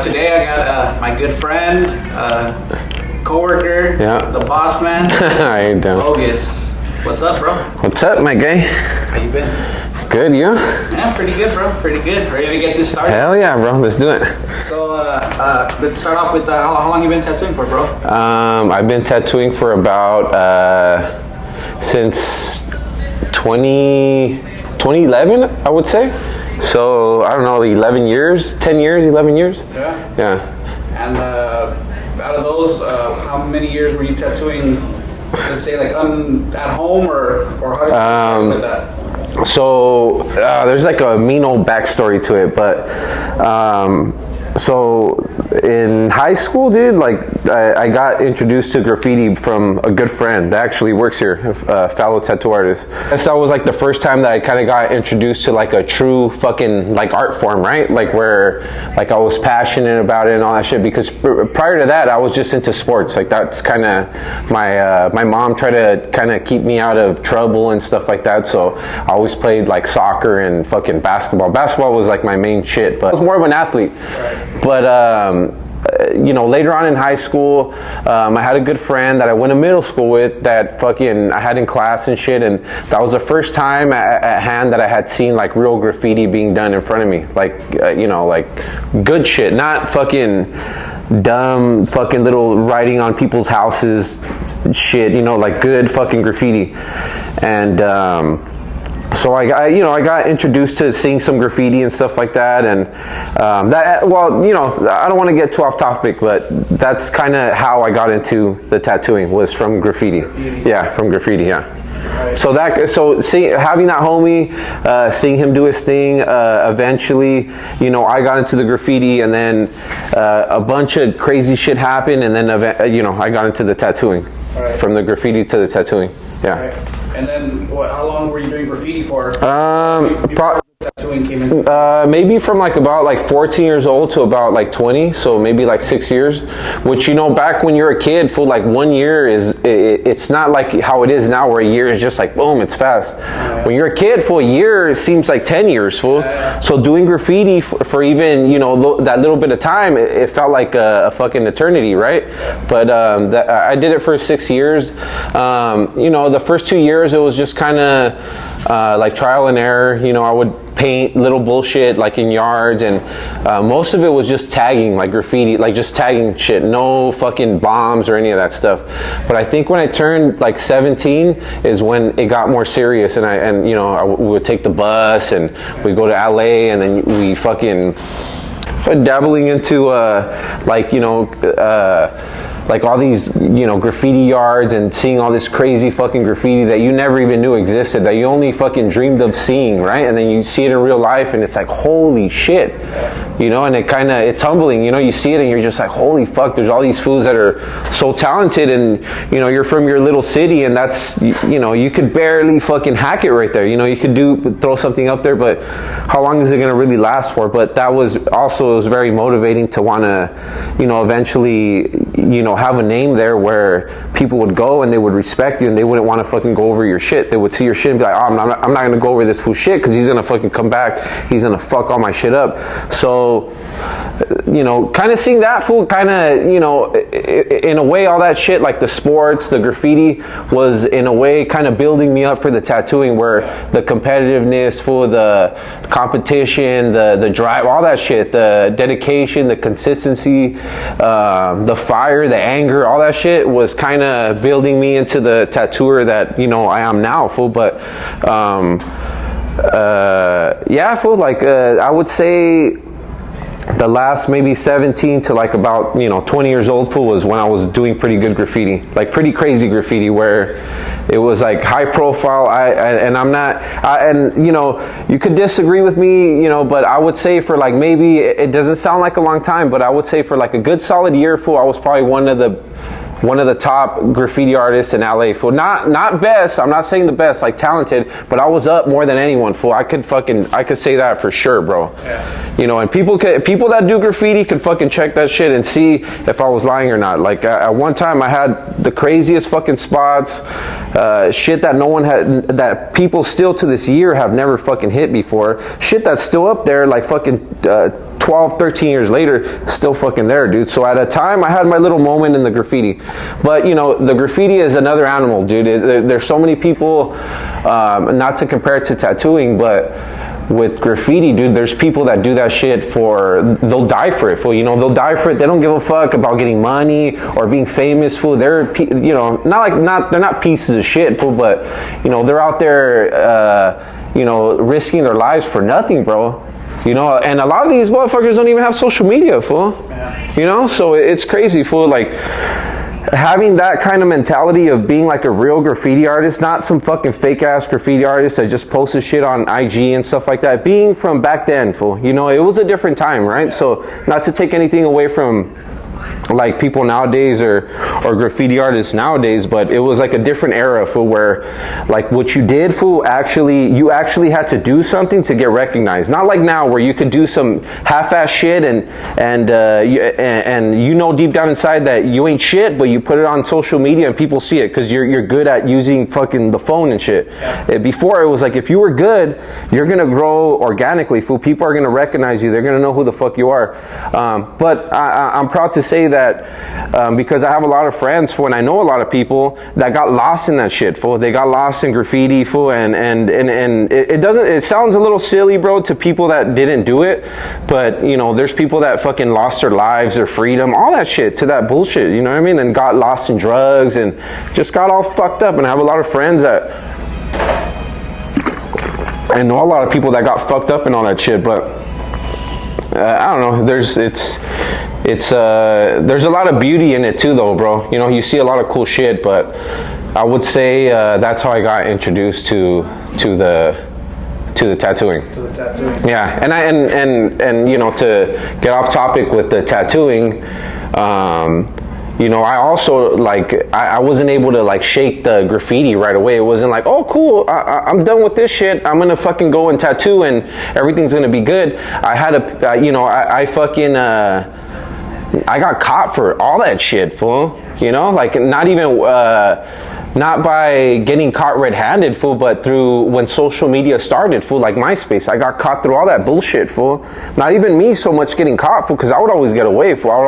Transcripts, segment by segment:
today I got my good friend, co-worker, the boss man, How you doing? Bogus. What's up, bro? What's up, my guy? How you been? Good, you? Yeah, pretty good, bro. Pretty good. Ready to get this started? Hell yeah, bro. Let's do it. So, let's start off with how long you been tattooing for, bro? I've been tattooing for about since 2011, I would say. So I don't know, 11 years, 10 years, 11 years. Yeah. And out of those, how many years were you tattooing? Let's say like at home or how did you start with that? So there's like a mean old backstory to it, but so in high school, dude, like I got introduced to graffiti from a good friend that actually works here, a fellow tattoo artist. That was like the first time that I kind of got introduced to like a true fucking like art form, right? Like where like I was passionate about it and all that shit, because prior to that I was just into sports. Like that's kind of my mom tried to kind of keep me out of trouble and stuff like that, so I always played like soccer and fucking basketball. Basketball was like my main shit, but I was more of an athlete. But you know, later on in high school, I had a good friend that I went to middle school with that fucking I had in class and shit, and that was the first time at hand that I had seen like real graffiti being done in front of me, like you know, like good shit, not fucking dumb fucking little writing on people's houses shit, you know, like good fucking graffiti. And so I got introduced to seeing some graffiti and stuff like that, and well, you know, I don't want to get too off topic, but that's kind of how I got into the tattooing, was from graffiti. Yeah, from graffiti. Yeah. Right. So having that homie, seeing him do his thing, eventually, you know, I got into the graffiti, and then a bunch of crazy shit happened, and then you know, I got into the tattooing. Right. From the graffiti to the tattooing. Yeah. Right. And then, how long were you doing graffiti for? Tattooing came in? Maybe from like about like 14 years old to about like 20, so maybe like 6 years. Which, you know, back when you're a kid, for like 1 year it's not like how it is now, where a year is just like boom, it's fast. When you're a kid, for a year it seems like 10 years, fool. So doing graffiti for even, you know, that little bit of time, it felt like a fucking eternity, right? But I did it for 6 years. You know, the first 2 years it was just kind of like trial and error. You know, I would paint little bullshit like in yards, and most of it was just tagging, like graffiti, like just tagging shit, no fucking bombs or any of that stuff. But I think when I turned like 17 is when it got more serious, and you know, we would take the bus and we go to LA, and then we fucking started dabbling into like, you know, like all these, you know, graffiti yards, and seeing all this crazy fucking graffiti that you never even knew existed, that you only fucking dreamed of seeing, right? And then you see it in real life, and it's like, holy shit, you know. And it's humbling, you know. You see it and you're just like, holy fuck, there's all these fools that are so talented, and you know, you're from your little city, and that's, you know, you could barely fucking hack it right there. You know, you could throw something up there, but how long is it going to really last for? But that was also, it was very motivating to want to, you know, eventually, you know, have a name there where people would go and they would respect you, and they wouldn't want to fucking go over your shit. They would see your shit and be like, oh, I'm not going to go over this fool shit, because he's going to fucking come back, he's going to fuck all my shit up. So, you know, kind of seeing that fool, kind of, you know, in a way, all that shit, like the sports, the graffiti, was in a way kind of building me up for the tattooing, where the competitiveness, for the competition, the drive, all that shit, the dedication, the consistency, the fire, the anger, all that shit was kind of building me into the tattooer that, you know, I am now, fool. But yeah, fool, like I would say the last maybe 17 to like about, you know, 20 years old, fool, was when I was doing pretty good graffiti, like pretty crazy graffiti, where it was like high profile. And you know, you could disagree with me, you know, but I would say for like, maybe it doesn't sound like a long time, but I would say for like a good solid year, fool, I was probably one of the top graffiti artists in LA, fool. Not best, I'm not saying the best, like talented, but I was up more than anyone, fool. I could say that for sure, bro. Yeah. You know, and people that do graffiti could fucking check that shit and see if I was lying or not. Like at one time I had the craziest fucking spots, shit that no one had, that people still to this year have never fucking hit before, shit that's still up there, like fucking 12, 13 years later, still fucking there, dude. So at a time, I had my little moment in the graffiti. But, you know, the graffiti is another animal, dude. There's so many people, not to compare it to tattooing, but with graffiti, dude, there's people that do that shit they'll die for it, fool. You know, they'll die for it. They don't give a fuck about getting money or being famous, fool. They're, you know, they're not pieces of shit, fool, but, you know, they're out there, you know, risking their lives for nothing, bro. You know, and a lot of these motherfuckers don't even have social media, fool. You know, so it's crazy, fool. Like, having that kind of mentality of being like a real graffiti artist, not some fucking fake ass graffiti artist that just posted shit on IG and stuff like that. Being from back then, fool, you know, it was a different time, right? So not to take anything away from like people nowadays or graffiti artists nowadays, but it was like a different era, fool, where like what you did, fool, you actually had to do something to get recognized. Not like now where you could do some half-ass shit and you know deep down inside that you ain't shit, but you put it on social media and people see it because you're good at using fucking the phone and shit. Before it was like, if you were good, you're gonna grow organically, fool. People are gonna recognize you. They're gonna know who the fuck you are. But I'm proud to say that because I have a lot of friends, fool, and I know a lot of people that got lost in that shit, fool. They got lost in graffiti, fool, and it sounds a little silly, bro, to people that didn't do it, but you know, there's people that fucking lost their lives, their freedom, all that shit to that bullshit, you know what I mean, and got lost in drugs and just got all fucked up. And I have a lot of friends that I know a lot of people that got fucked up and all that shit, but I don't know, there's a lot of beauty in it too, though, bro. You know, you see a lot of cool shit, but I would say that's how I got introduced to the tattooing. To the tattooing. Yeah, and you know, to get off topic with the tattooing, you know, I also like I wasn't able to like shake the graffiti right away. It wasn't like, oh cool, I'm done with this shit, I'm gonna fucking go and tattoo and everything's gonna be good. I had a you know, I fucking I got caught for all that shit, fool. You know, like not even not by getting caught red-handed, fool, but through when social media started, fool, like MySpace. I got caught through all that bullshit, fool. Not even me so much getting caught, fool, because I would always get away, fool. I would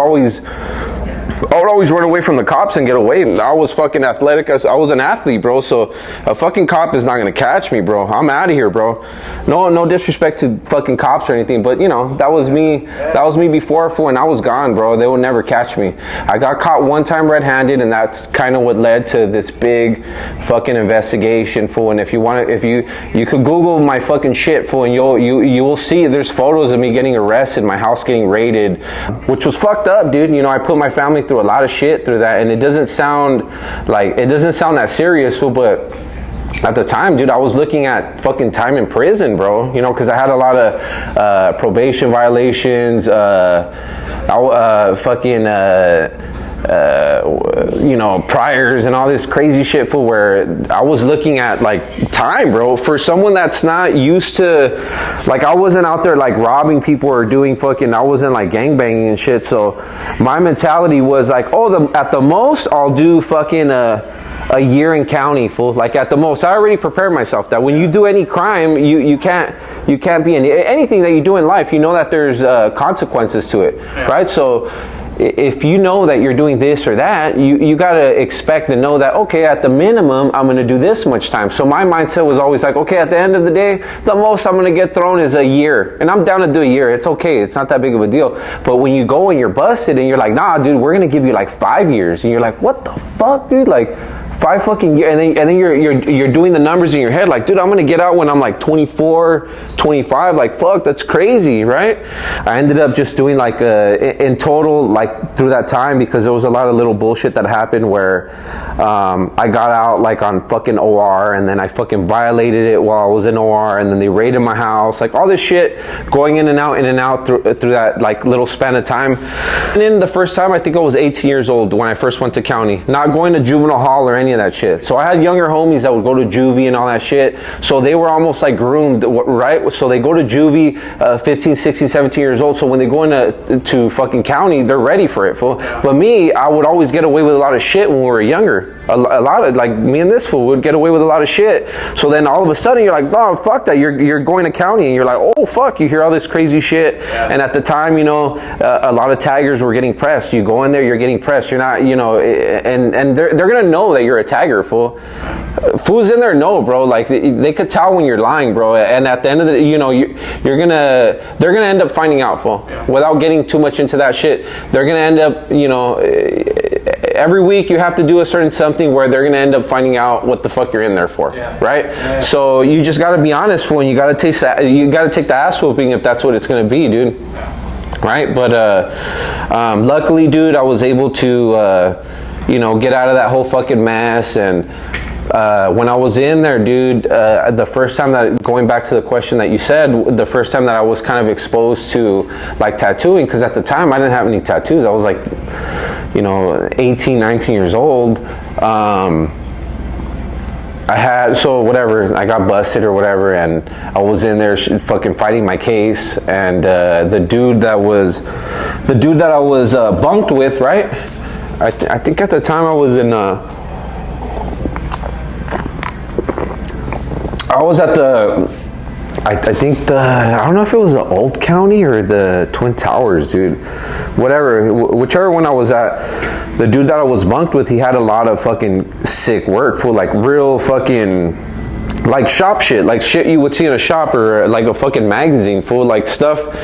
always run away from the cops and get away. I was fucking athletic. I was an athlete, bro. So a fucking cop is not gonna catch me, bro. I'm out of here, bro. No disrespect to fucking cops or anything, but you know, that was me. That was me before, fool, and I was gone, bro. They would never catch me. I got caught one time red-handed, and that's kind of what led to this big fucking investigation, fool. And if you want to, you could Google my fucking shit, fool, and you will see there's photos of me getting arrested, my house getting raided, which was fucked up, dude. You know, I put my family through a lot of shit through that, and it doesn't sound that serious, but at the time, dude, I was looking at fucking time in prison, bro. You know, because I had a lot of probation violations, you know, priors and all this crazy shit, for where I was looking at like time, bro, for someone that's not used to, like, I wasn't out there like robbing people or doing fucking, I wasn't like gangbanging and shit. So my mentality was like, oh, at the most I'll do fucking a year in county, fool. Like at the most, I already prepared myself that when you do any crime, you can't be in anything that you do in life. You know that there's consequences to it, right? So if you know that you're doing this or that, you gotta expect to know that, okay, at the minimum, I'm gonna do this much time. So my mindset was always like, okay, at the end of the day, the most I'm gonna get thrown is a year. And I'm down to do a year. It's okay. It's not that big of a deal. But when you go and you're busted and you're like, nah, dude, we're gonna give you like 5 years. And you're like, what the fuck, dude? Like, 5 fucking years, and then you're doing the numbers in your head like, dude, I'm gonna get out when I'm like 24, 25. Like, fuck, that's crazy, right? I ended up just doing like in total, like through that time, because there was a lot of little bullshit that happened where I got out like on fucking OR, and then I fucking violated it while I was in OR, and then they raided my house, like all this shit going in and out through that like little span of time. And then the first time, I think I was 18 years old when I first went to county, not going to juvenile hall or anything. any of that shit. So I had younger homies that would go to juvie and all that shit. So they were almost like groomed, right? So they go to juvie, 15, 16, 17 years old. So when they go into fucking county, they're ready for it, fool. But me, I would always get away with a lot of shit when we were younger. A lot of, like, me and this fool would get away with a lot of shit. So then all of a sudden you're like, oh, fuck that. You're going to county and you're like, oh, fuck. You hear all this crazy shit. And at the time, you know, a lot of taggers were getting pressed. You go in there, you're getting pressed. You're not, you know, and they're going to know that you're a tagger, fool. Fools in there know, bro. Like, they could tell when you're lying, bro. And at the end of the, you know, they're gonna end up finding out, fool. Without getting too much into that shit, they're gonna end up, you know, every week you have to do a certain something where they're gonna end up finding out what the fuck you're in there for, right? So you just gotta be honest, fool. And you gotta take the ass whooping if that's what it's gonna be, dude. Right? But luckily, dude, I was able to, you know, get out of that whole fucking mess. And when I was in there, dude, the first time that, going back to the question that you said, the first time that I was kind of exposed to like tattooing, because at the time I didn't have any tattoos. I was like, you know, 18, 19 years old. I had, so whatever, I got busted or whatever, and I was in there fucking fighting my case, and the dude that I was bunked with, right? I think at the time I was in, I was at the, I think I don't know if it was the Old County or the Twin Towers, dude. Whichever one I was at, the dude that I was bunked with, he had a lot of fucking sick work for like real fucking, like shop shit, like shit you would see in a shop or like a fucking magazine full, like stuff.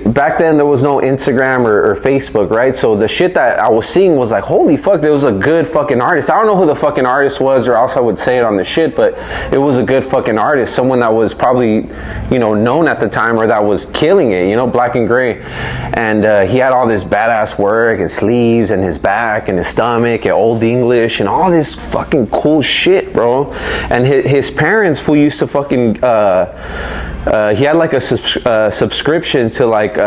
Back then there was no Instagram or Facebook, right? So the shit that I was seeing was like, holy fuck, there was a good fucking artist. I don't know who the fucking artist was, or else I would say it on the shit, but it was a good fucking artist, someone that was probably, you know, known at the time, or that was killing it, you know, black and gray. And he had all this badass work, his sleeves and his back and his stomach and Old English and all this fucking cool shit, bro. And his parents who used to fucking he had like a subscription to like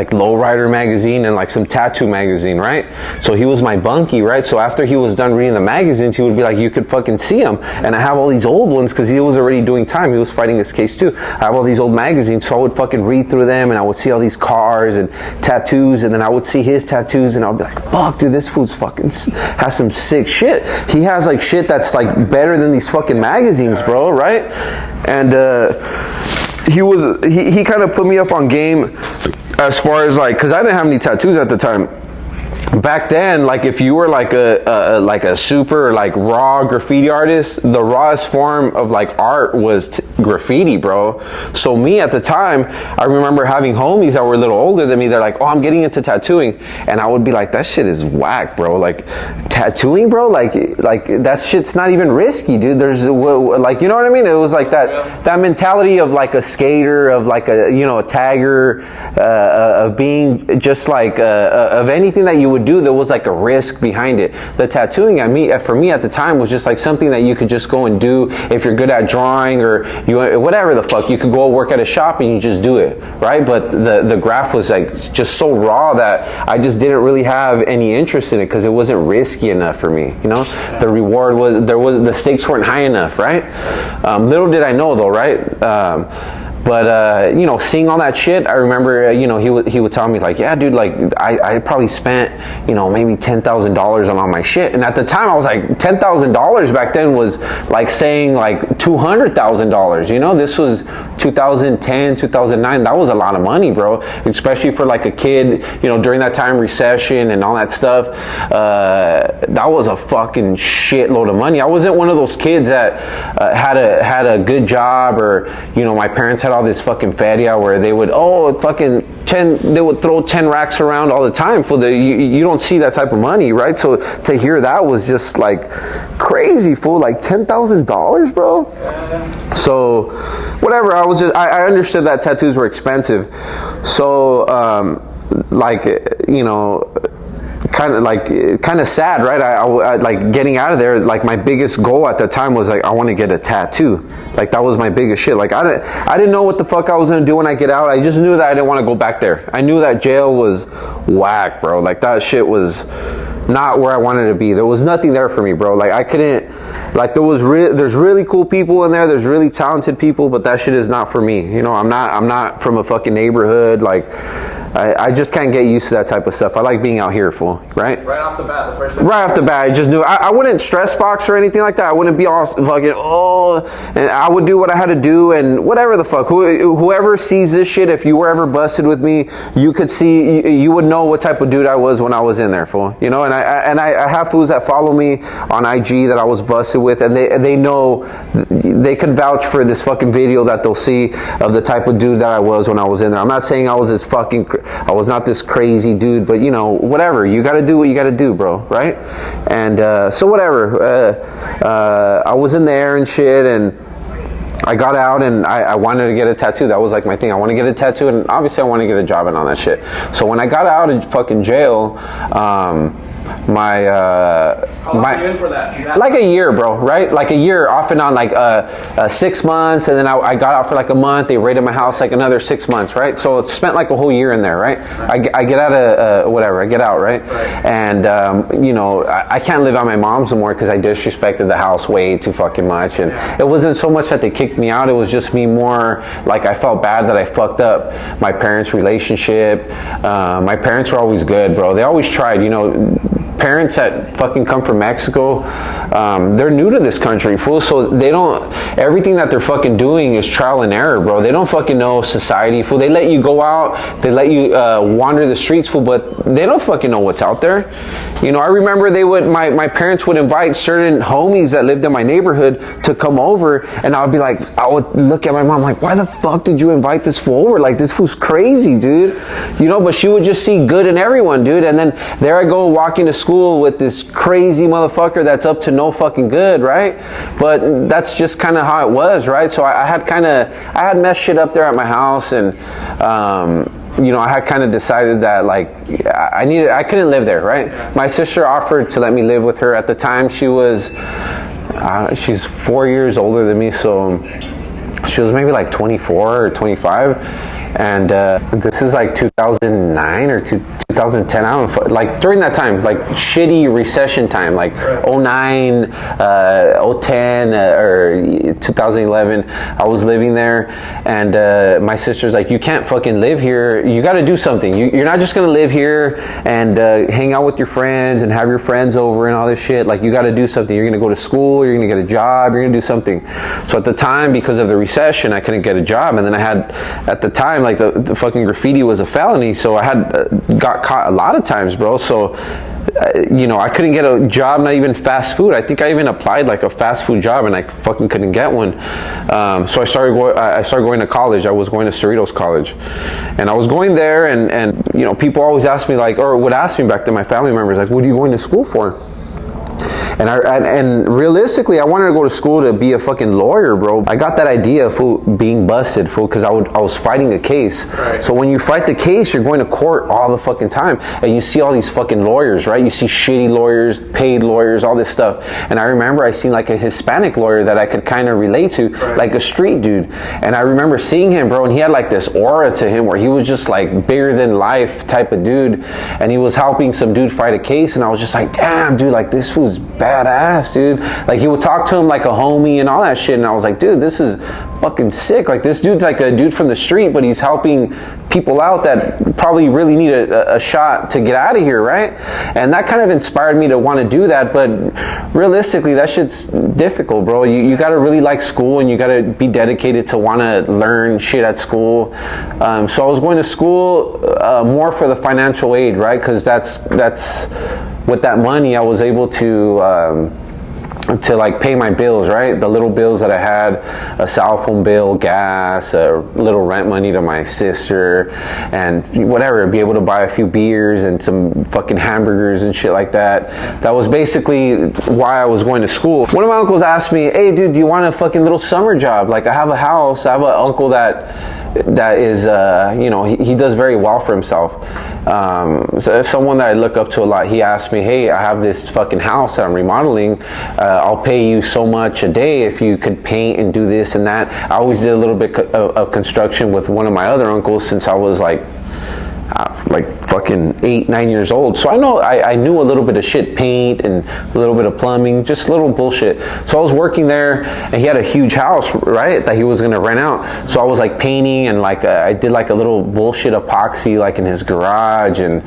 Lowrider magazine and like some tattoo magazine, right? So he was my bunkie, right? So after he was done reading the magazines, he would be like, you could fucking see him. And I have all these old ones because he was already doing time. He was fighting his case too. I have all these old magazines, so I would fucking read through them, and I would see all these cars and tattoos, and then I would see his tattoos, and I would be like, fuck, dude, this fool's fucking has some sick shit. He has like shit that's like better than these fucking magazines, bro, right? And he kind of put me up on game as far as like, because I didn't have any tattoos at the time. Back then, like if you were like a super like raw graffiti artist, the rawest form of like art was graffiti, bro. So me at the time, I remember having homies that were a little older than me. They're like, oh, I'm getting into tattooing, and I would be like, that shit is whack, bro. Like tattooing, bro, like that shit's not even risky, dude. There's like, you know what I mean? It was like that mentality of like a skater, of like a, you know, a tagger, of being just like of anything that you would do, there was like a risk behind it. The tattooing, for me at the time, was just like something that you could just go and do if you're good at drawing, or you whatever the fuck. You could go work at a shop and you just do it, right? But the graph was like just so raw that I just didn't really have any interest in it because it wasn't risky enough for me. You know, the reward the stakes weren't high enough, right? Little did I know though, right? But you know, seeing all that shit, I remember, you know, he would tell me like, yeah, dude, like I probably spent, you know, maybe $10,000 on all my shit. And at the time, I was like, $10,000 back then was like saying like $200,000. You know, this was 2010, 2009. That was a lot of money, bro. Especially for like a kid, you know, during that time, recession and all that stuff. That was a fucking shitload of money. I wasn't one of those kids that had a good job, or, you know, my parents had all this fucking fatty out where they would they would throw 10 racks around all the time for you don't see that type of money, right? So to hear that was just like crazy, fool. Like $10,000, bro. So whatever, I understood that tattoos were expensive. So like, you know, kind of sad, right? I like getting out of there. Like my biggest goal at the time was like, I want to get a tattoo. Like that was my biggest shit. Like I didn't know what the fuck I was gonna do when I get out. I just knew that I didn't want to go back there. I knew that jail was whack, bro. Like that shit was not where I wanted to be. There was nothing there for me, bro. Like I couldn't, like there's really cool people in there. There's really talented people, but that shit is not for me. You know, I'm not from a fucking neighborhood. Like I just can't get used to that type of stuff. I like being out here, fool. Right? Right off the bat, the first thing. Right off the bat, I just knew I wouldn't stress box or anything like that. I wouldn't be all fucking and I would do what I had to do and whatever the fuck. Whoever sees this shit, if you were ever busted with me, you could see, you would know what type of dude I was when I was in there, fool. You know, and I have fools that follow me on IG that I was busted with, and they know, they could vouch for this fucking video that they'll see of the type of dude that I was when I was in there. I'm not saying I was not this crazy dude, but you know, whatever. You got to do what you got to do, bro, right? And so whatever. I was in there and shit, and I got out and I wanted to get a tattoo. That was like my thing. I want to get a tattoo, and obviously I want to get a job and all that shit. So when I got out of fucking jail, How long were you in for that? Like a year, bro, right? Like a year off and on, like 6 months, and then I got out for like a month. They raided my house like another 6 months, right? So it spent like a whole year in there, right? I get out of whatever, I get out, right? And you know, I can't live at my mom's anymore because I disrespected the house way too fucking much, and it wasn't so much that they kicked me out. It was just me more like I felt bad that I fucked up my parents' relationship. My parents were always good, bro. They always tried, you know. Parents that fucking come from Mexico, they're new to this country, fool. So they don't, everything that they're fucking doing is trial and error, bro. They don't fucking know society, fool. They let you go out, they let you wander the streets, fool, but they don't fucking know what's out there. You know, I remember my parents would invite certain homies that lived in my neighborhood to come over, and I would be like, I would look at my mom like, why the fuck did you invite this fool over? Like, this fool's crazy, dude. You know, but she would just see good in everyone, dude. And then there I go walking to school with this crazy motherfucker that's up to no fucking good, right? But that's just kind of how it was, right? So I had messed shit up there at my house, and you know, I had kind of decided that like I couldn't live there, right? My sister offered to let me live with her. At the time she's 4 years older than me, so she was maybe like 24 or 25. And this is like 2009 or 2010, I don't know, like during that time, like shitty recession time, like 09, 010, or 2011, I was living there, and my sister's like, you can't fucking live here, you gotta do something. You're not just gonna live here and hang out with your friends and have your friends over and all this shit. Like, you gotta do something. You're gonna go to school, you're gonna get a job, you're gonna do something. So at the time, because of the recession, I couldn't get a job, and then I had, at the time, like the fucking graffiti was a felony, so I had got caught a lot of times, bro. So you know, I couldn't get a job, not even fast food. I think I even applied like a fast food job, and I fucking couldn't get one. So I started going to college. I was going to Cerritos College, and I was going there, and you know, people always ask me like, or would ask me back then, my family members, like, what are you going to school for? And realistically, I wanted to go to school to be a fucking lawyer, bro. I got that idea of being busted, fool, because I was fighting a case. Right. So when you fight the case, you're going to court all the fucking time, and you see all these fucking lawyers, right? You see shitty lawyers, paid lawyers, all this stuff. And I remember I seen like a Hispanic lawyer that I could kind of relate to, right, like a street dude. And I remember seeing him, bro, and he had like this aura to him where he was just like bigger than life type of dude, and he was helping some dude fight a case, and I was just like, damn, dude, like this fool's badass, dude. Like, he would talk to him like a homie and all that shit, and I was like, dude, this is fucking sick. Like, this dude's like a dude from the street, but he's helping people out that probably really need a shot to get out of here, right? And that kind of inspired me to want to do that. But realistically, that shit's difficult, bro. You got to really like school, and you got to be dedicated to want to learn shit at school. So I was going to school more for the financial aid, right? Because that's with that money I was able to like pay my bills, right? The little bills that I had, a cell phone bill, gas, a little rent money to my sister, and whatever, be able to buy a few beers and some fucking hamburgers and shit like that. That was basically why I was going to school. One of my uncles asked me, hey dude, do you want a fucking little summer job? Like, I have a house, I have an uncle that is, you know, he does very well for himself. So someone that I look up to a lot, he asked me, hey, I have this fucking house that I'm remodeling. I'll pay you so much a day if you could paint and do this and that. I always did a little bit of construction with one of my other uncles since I was like, like fucking 8, 9 years old. So I knew a little bit of shit, paint and a little bit of plumbing, just little bullshit. So I was working there, and he had a huge house, right, that he was gonna rent out. So I was like painting, and like I did like a little bullshit epoxy like in his garage, and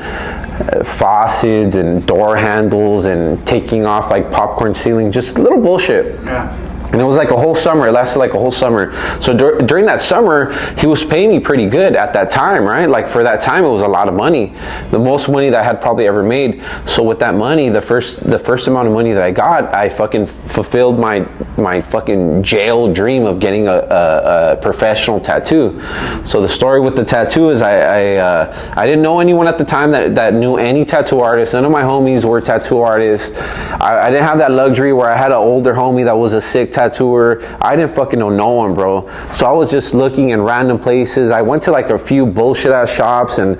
faucets and door handles, and taking off like popcorn ceiling, just little bullshit. Yeah. And it was like a whole summer. It lasted like a whole summer. So during that summer, he was paying me pretty good at that time, right? Like for that time, it was a lot of money, the most money that I had probably ever made. So with that money, the first amount of money that I got, I fucking fulfilled my fucking jail dream of getting a professional tattoo. So the story with the tattoo is I didn't know anyone at the time that knew any tattoo artists. None of my homies were tattoo artists. I didn't have that luxury where I had an older homie that was a sick tattooer. I didn't fucking know no one, bro. So I was just looking in random places. I went to like a few bullshit ass shops, and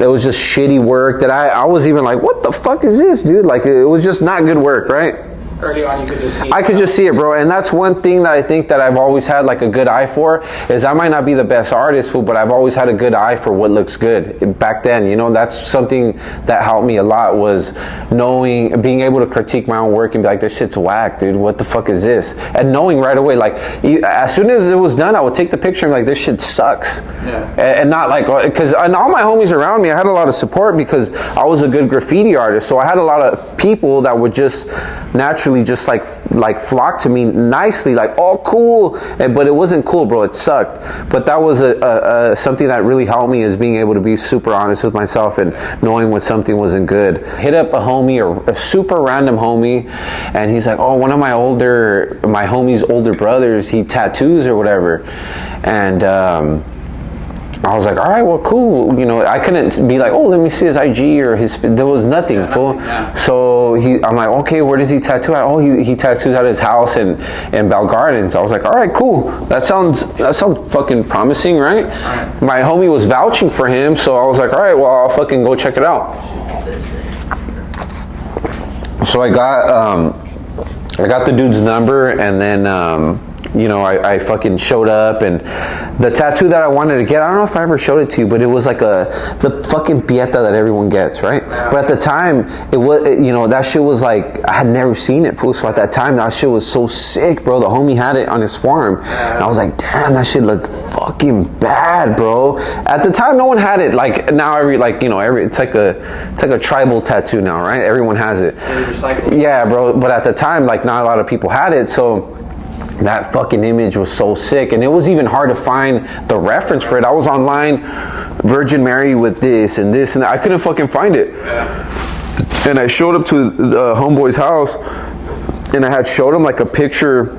it was just shitty work that I was even like, what the fuck is this, dude? Like it was just not good work, right? Early on, you could just see it. I could just see it, bro. And that's one thing that I think that I've always had like a good eye for, is I might not be the best artist, but I've always had a good eye for what looks good. Back then, you know, that's something that helped me a lot, was being able to critique my own work and be like, this shit's whack, dude. What the fuck is this? And knowing right away, like as soon as it was done, I would take the picture and be like, this shit sucks. Yeah. And not like, because all my homies around me, I had a lot of support because I was a good graffiti artist. So I had a lot of people that would just naturally just like flock to me nicely, like, oh cool, but it wasn't cool, bro. It sucked. But that was something that really helped me, is being able to be super honest with myself and knowing when something wasn't good. Hit up a homie, or a super random homie, and he's like, oh, one of my homie's older brothers, he tattoos or whatever. And I was like, all right, well, cool. You know, I couldn't be like, oh, let me see his IG or his. There was nothing, fool. Yeah. So I'm like, okay, where does he tattoo at? Oh, he tattoos at his house in Bell Gardens. I was like, all right, cool. That sounds fucking promising, right? My homie was vouching for him, so I was like, all right, well, I'll fucking go check it out. So I got the dude's number, and then. You know, I fucking showed up, and the tattoo that I wanted to get, I don't know if I ever showed it to you, but it was like the fucking pieta that everyone gets, right? Yeah. But at the time, you know, that shit was like, I had never seen it, fool. So at that time, that shit was so sick, bro. The homie had it on his forearm, and I was like, damn, that shit looked fucking bad, bro. At the time, no one had it. Like now, it's like a tribal tattoo now, right? Everyone has it. Yeah, bro. But at the time, like, not a lot of people had it, so. That fucking image was so sick, and it was even hard to find the reference for it. I was online, Virgin Mary with this and this and that. I couldn't fucking find it. Yeah. And I showed up to the homeboy's house, and I had showed him like a picture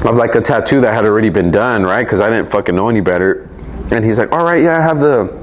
of like a tattoo that had already been done, right? Because I didn't fucking know any better. And he's like, all right, yeah, I have the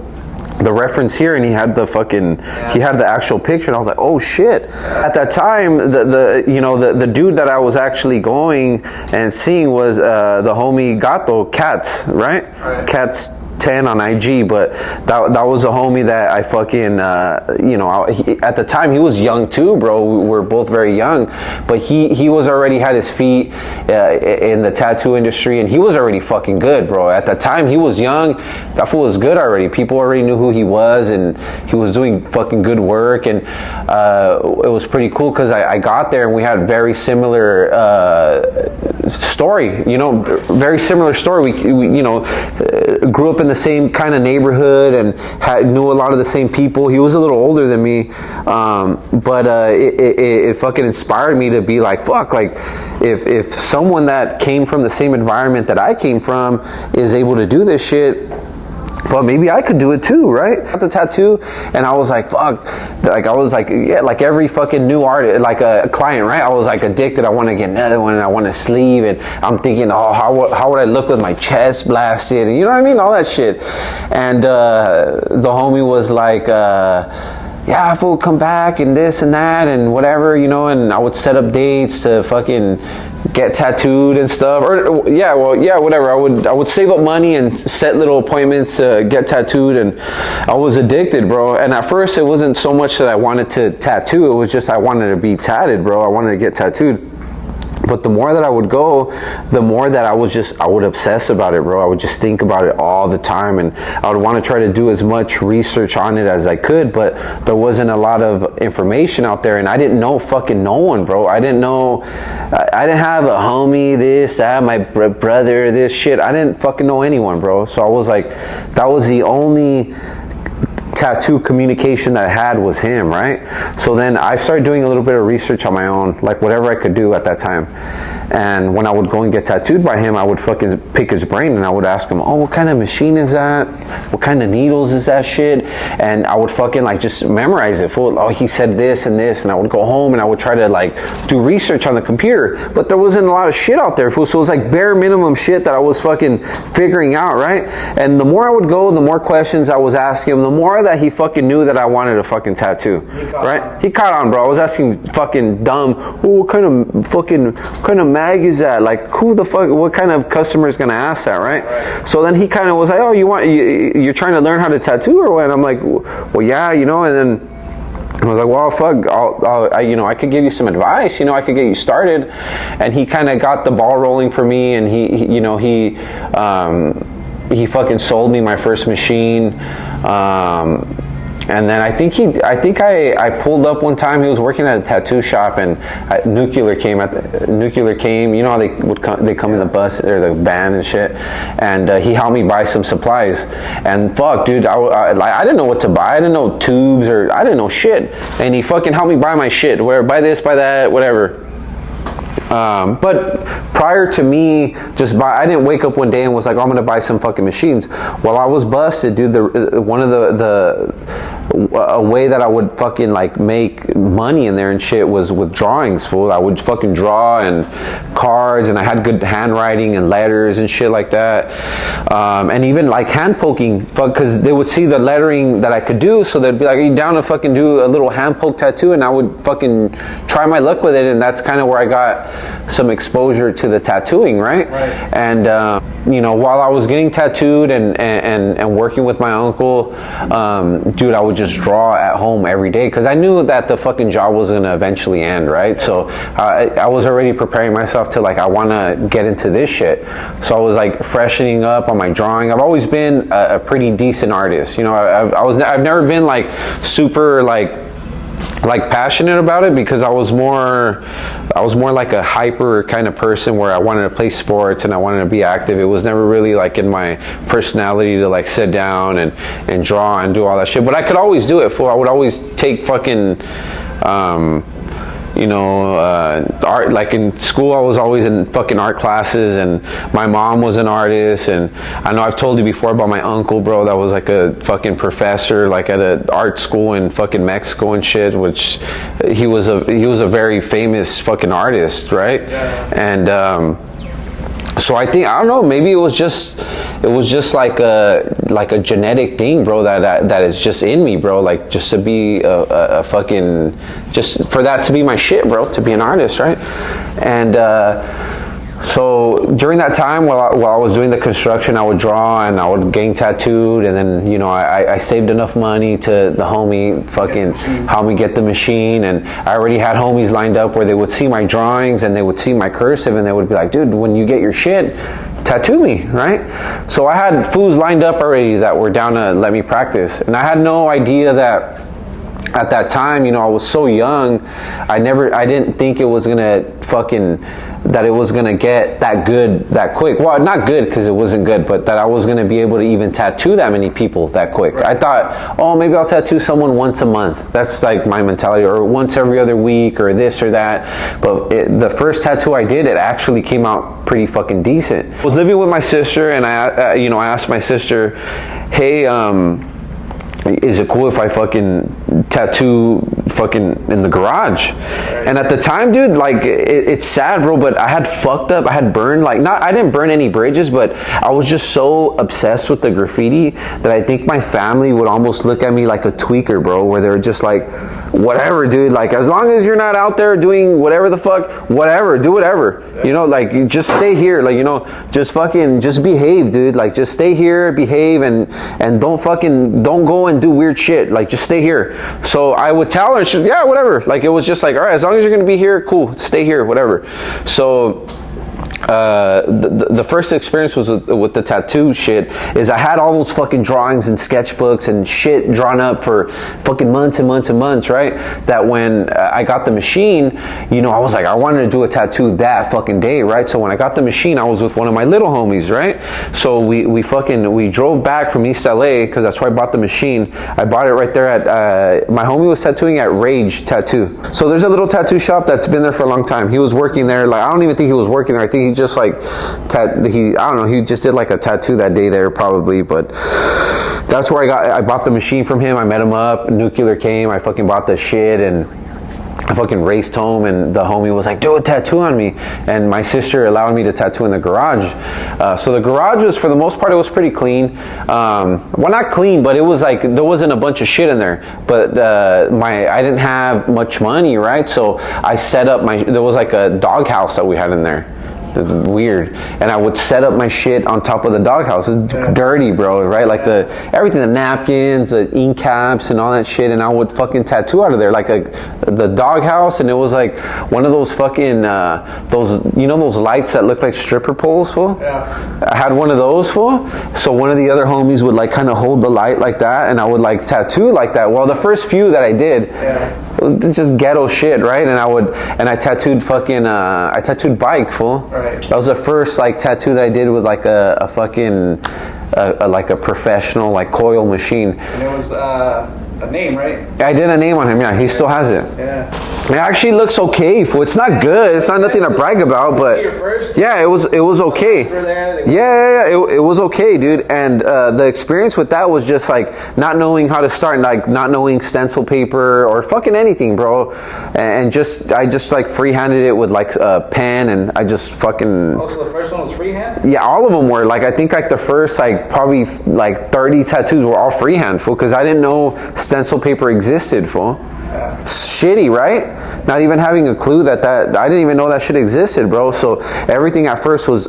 reference here, and he had he had the actual picture, and I was like, oh shit. At that time, the dude that I was actually going and seeing was the homie Gato Cats, right? Cats 10 on IG, but that was a homie that I fucking at the time he was young too, bro. We were both very young, but he was already had his feet in the tattoo industry, and he was already fucking good, bro. At that time he was young, that fool was good already. People already knew who he was, and he was doing fucking good work, and it was pretty cool because I got there and we had very similar story, very similar story. We grew up in the same kind of neighborhood and knew a lot of the same people. He was a little older than me, but it fucking inspired me to be like, fuck, like if someone that came from the same environment that I came from is able to do this shit, but maybe I could do it too, right? Got the tattoo, and I was like, fuck. Like, I was like, yeah, like every fucking new artist, like a client, right? I was like addicted. I want to get another one, and I want a sleeve, and I'm thinking, oh, how would I look with my chest blasted? And you know what I mean? All that shit. And the homie was like, yeah, fool, come back and this and that and whatever, and I would set up dates to fucking get tattooed and stuff, or whatever. I would save up money and set little appointments to get tattooed, and I was addicted, bro. And at first it wasn't so much that I wanted to tattoo, it was just I wanted to be tatted, bro. I wanted to get tattooed. But the more that I would go, the more that I would obsess about it, bro. I would just think about it all the time, and I would want to try to do as much research on it as I could, but there wasn't a lot of information out there, and I didn't know fucking no one, bro. I didn't have a homie, this, that, my brother, this shit. I didn't fucking know anyone, bro. So I was like, that was the only tattoo communication that I had was him, right? So then I started doing a little bit of research on my own, like whatever I could do at that time. And when I would go and get tattooed by him, I would fucking pick his brain, and I would ask him, oh, what kind of machine is that? What kind of needles is that shit? And I would fucking like just memorize it. Oh, he said this and this, and I would go home and I would try to like do research on the computer, but there wasn't a lot of shit out there, fool. So it was like bare minimum shit that I was fucking figuring out, right? And the more I would go, the more questions I was asking him, the more that he fucking knew that I wanted a fucking tattoo, right? He caught on, bro. I was asking fucking dumb, oh, what kind of mag is that? Like, who the fuck, what kind of customer is gonna ask that, right? So then he kind of was like, oh, you're trying to learn how to tattoo or what? And I'm like, well, yeah, you know. And then I was like, well, fuck, I could give you some advice, I could get you started. And he kind of got the ball rolling for me, and he fucking sold me my first machine. And then I think I pulled up one time. He was working at a tattoo shop, and Nuclear came. You know how they come in the bus or the van and shit. And he helped me buy some supplies. And fuck, dude, I didn't know what to buy. I didn't know tubes, or I didn't know shit. And he fucking helped me buy my shit. Whatever, buy this, buy that, whatever. But prior to me I didn't wake up one day and was like, oh, I'm gonna buy some fucking machines. Well, I was busted, dude. A way that I would fucking like make money in there and shit was with drawings, fool. I would fucking draw and cards, and I had good handwriting and letters and shit like that. And even like hand poking, because they would see the lettering that I could do, so they'd be like, are you down to fucking do a little hand poke tattoo? And I would fucking try my luck with it, and that's kind of where I got some exposure to the tattooing, right? And while I was getting tattooed and working with my uncle, dude, I would just draw at home every day, because I knew that the fucking job was gonna eventually end, right? So I was already preparing myself to like, I want to get into this shit. So I was like freshening up on my drawing. I've always been a pretty decent artist, I've never been like super like passionate about it, because I was more like a hyper kind of person where I wanted to play sports and I wanted to be active. It was never really like in my personality to like sit down and draw and do all that shit. But I could always do it, fool. I would always take fucking art. Like in school, I was always in fucking art classes, and my mom was an artist. And I know I've told you before about my uncle, bro, that was like a fucking professor, like at an art school in fucking Mexico and shit, which he was a very famous fucking artist, right? And so I don't know, maybe it was just like a genetic thing, bro, that is just in me, bro, like just to be a fucking, just for that to be my shit, bro, to be an artist, right? And so during that time, while I was doing the construction, I would draw and I would getting tattooed, and then I saved enough money to the homie fucking help me get the machine. And I already had homies lined up where they would see my drawings and they would see my cursive, and they would be like, dude, when you get your shit, tattoo me, right? So I had fools lined up already that were down to let me practice, and I had no idea that at that time, I was so young, I didn't think it was gonna get that good that quick. Well, not good because it wasn't good, but that I was gonna be able to even tattoo that many people that quick. Right. I thought, oh, maybe I'll tattoo someone once a month. That's like my mentality, or once every other week, or this or that. But the first tattoo I did, it actually came out pretty fucking decent. I was living with my sister, and I asked my sister, hey, is it cool if I fucking tattoo fucking in the garage? And at the time, dude, like it's sad, bro, but I had fucked up. I had burned, like, I didn't burn any bridges, but I was just so obsessed with the graffiti that I think my family would almost look at me like a tweaker, bro, where they were just like, whatever, dude. Like, as long as you're not out there doing whatever the fuck, whatever, do whatever. You know, like, you just stay here. Like, you know, just behave, dude. Like, just stay here, behave, and don't go and do weird shit. Like, just stay here. So I would tell her, yeah, whatever. Like, it was just like, all right, as long as you're gonna be here, cool, stay here, whatever. So the first experience was with the tattoo shit. Is I had all those fucking drawings and sketchbooks and shit drawn up for fucking months and months and months, right? That when I got the machine, you know, I was like, I wanted to do a tattoo that fucking day, right? So when I got the machine, I was with one of my little homies, right? So we drove back from East LA, because that's where I bought the machine. I bought it right there at my homie was tattooing at Rage Tattoo. So there's a little tattoo shop that's been there for a long time. He was working there. Like, I don't even think he was working there. I think he just like I don't know, he just did like a tattoo that day there probably. But that's where I bought the machine from him. I met him up, Nuclear came, I fucking bought the shit, and I fucking raced home, and the homie was like, do a tattoo on me. And my sister allowed me to tattoo in the garage. So the garage was, for the most part, it was pretty clean. Well, not clean, but it was like, there wasn't a bunch of shit in there. But I didn't have much money, right? So I set up there was like a doghouse that we had in there. Weird. And I would set up my shit on top of the doghouse. It's dirty, bro, right? Like everything, the napkins, the ink caps, and all that shit. And I would fucking tattoo out of there, like the doghouse. And it was like one of those fucking those lights that look like stripper poles, fool. Yeah. I had one of those, fool. So one of the other homies would like kind of hold the light like that, and I would like tattoo like that. Well, the first few that I did, it was just ghetto shit, right? And I tattooed I tattooed bike, fool. Right. That was the first like tattoo that I did with like a fucking like a professional like coil machine. And it was a name, right? I did a name on him. Yeah, he still has it. Yeah. It actually looks okay. Fool. It's not good. It's not nothing to brag about, but yeah, it was okay. Yeah. It was okay, dude. And the experience with that was just like not knowing how to start, like not knowing stencil paper or fucking anything, bro. And I just like freehanded it with like a pen, and I just fucking. Oh, so the first one was freehand? Yeah, all of them were. Like, I think like the first like probably like 30 tattoos were all freehand, fool, because I didn't know stencil paper existed, fool. Yeah. It's shitty, right? Not even having a clue that I didn't even know that shit existed, bro. So everything at first was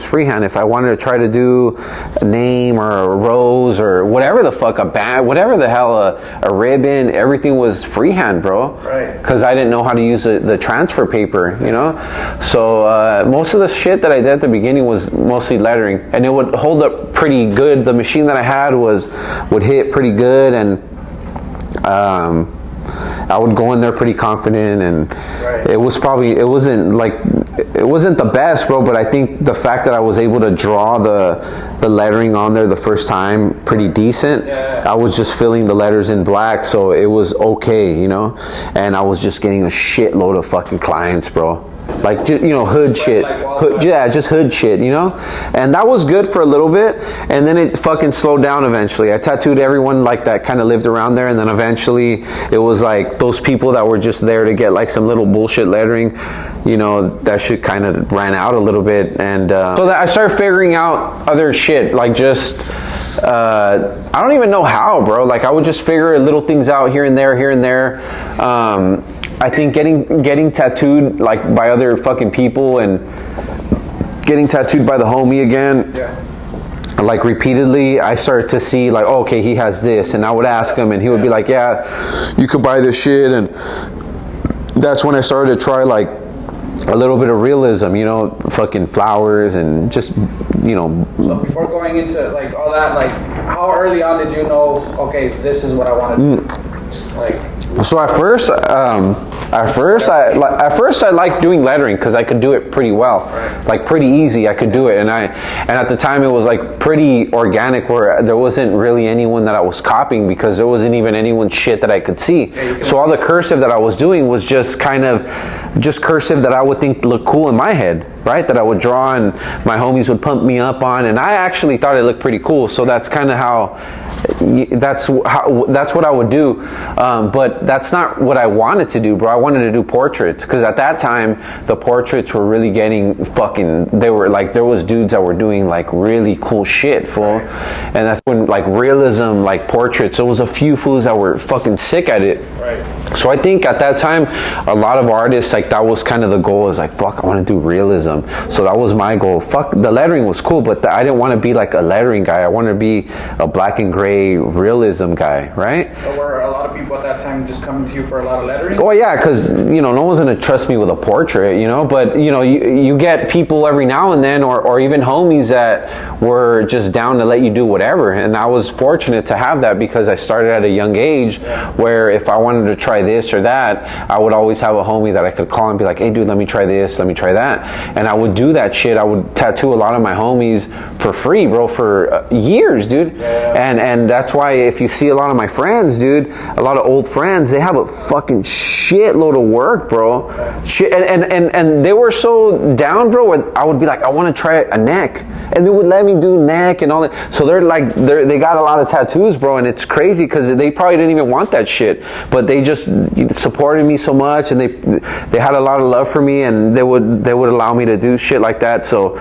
freehand. If I wanted to try to do a name or a rose or whatever the fuck, a band, whatever the hell, a ribbon, everything was freehand, bro. Right. Because I didn't know how to use the transfer paper, you know. So most of the shit that I did at the beginning was mostly lettering, and it would hold up pretty good. The machine that I had would hit pretty good, and I would go in there pretty confident, and it wasn't the best, bro, but I think the fact that I was able to draw the lettering on there the first time pretty decent. I was just filling the letters in black, so it was okay, you know. And I was just getting a shitload of fucking clients, bro. Like, you know, hood shit. Just hood shit, you know? And that was good for a little bit, and then it fucking slowed down eventually. I tattooed everyone like that kind of lived around there, and then eventually it was like those people that were just there to get like some little bullshit lettering, you know, that shit kind of ran out a little bit. And so that I started figuring out other shit, like just I don't even know how, bro. Like, I would just figure little things out here and there. I think getting tattooed like by other fucking people, and getting tattooed by the homie again, like repeatedly, I started to see like, oh, okay, he has this, and I would ask him, and he would be like, yeah, you could buy this shit. And that's when I started to try like a little bit of realism, you know, fucking flowers and just, you know. So before going into like all that, like how early on did you know, okay, this is what I want to do? Like, so at first I liked doing lettering because I could do it pretty well, like pretty easy. I could do it, and at the time it was like pretty organic, where there wasn't really anyone that I was copying, because there wasn't even anyone's shit that I could see. So all the cursive that I was doing was just kind of just cursive that I would think looked cool in my head, right? That I would draw, and my homies would pump me up on, and I actually thought it looked pretty cool. So that's kind of how. That's what I would do, but that's not what I wanted to do, bro. I wanted to do portraits, because at that time the portraits were really getting fucking. They were like, there was dudes that were doing like really cool shit, fool, and that's when like realism, like portraits. There was a few fools that were fucking sick at it. Right. So I think at that time, a lot of artists, like, that was kind of the goal, is like, fuck, I want to do realism. So that was my goal. Fuck, the lettering was cool, but I didn't want to be like a lettering guy. I wanted to be a black and gray realism guy, right? So were a lot of people at that time just coming to you for a lot of lettering? Well, yeah, because, you know, no one's going to trust me with a portrait, you know, but, you know, you get people every now and then, or even homies that were just down to let you do whatever. And I was fortunate to have that, because I started at a young age, where if I wanted to try this or that, I would always have a homie that I could call and be like, hey dude, let me try this, let me try that. And I would do that shit. I would tattoo a lot of my homies for free, bro, for years, dude. And that's why if you see a lot of my friends, dude, a lot of old friends, they have a fucking shitload of work, bro. Shit, and they were so down, bro, where I would be like, I want to try a neck, and they would let me do neck and all that. So they got a lot of tattoos, bro, and it's crazy because they probably didn't even want that shit, but they just supported me so much, and they had a lot of love for me, and they would allow me to do shit like that. So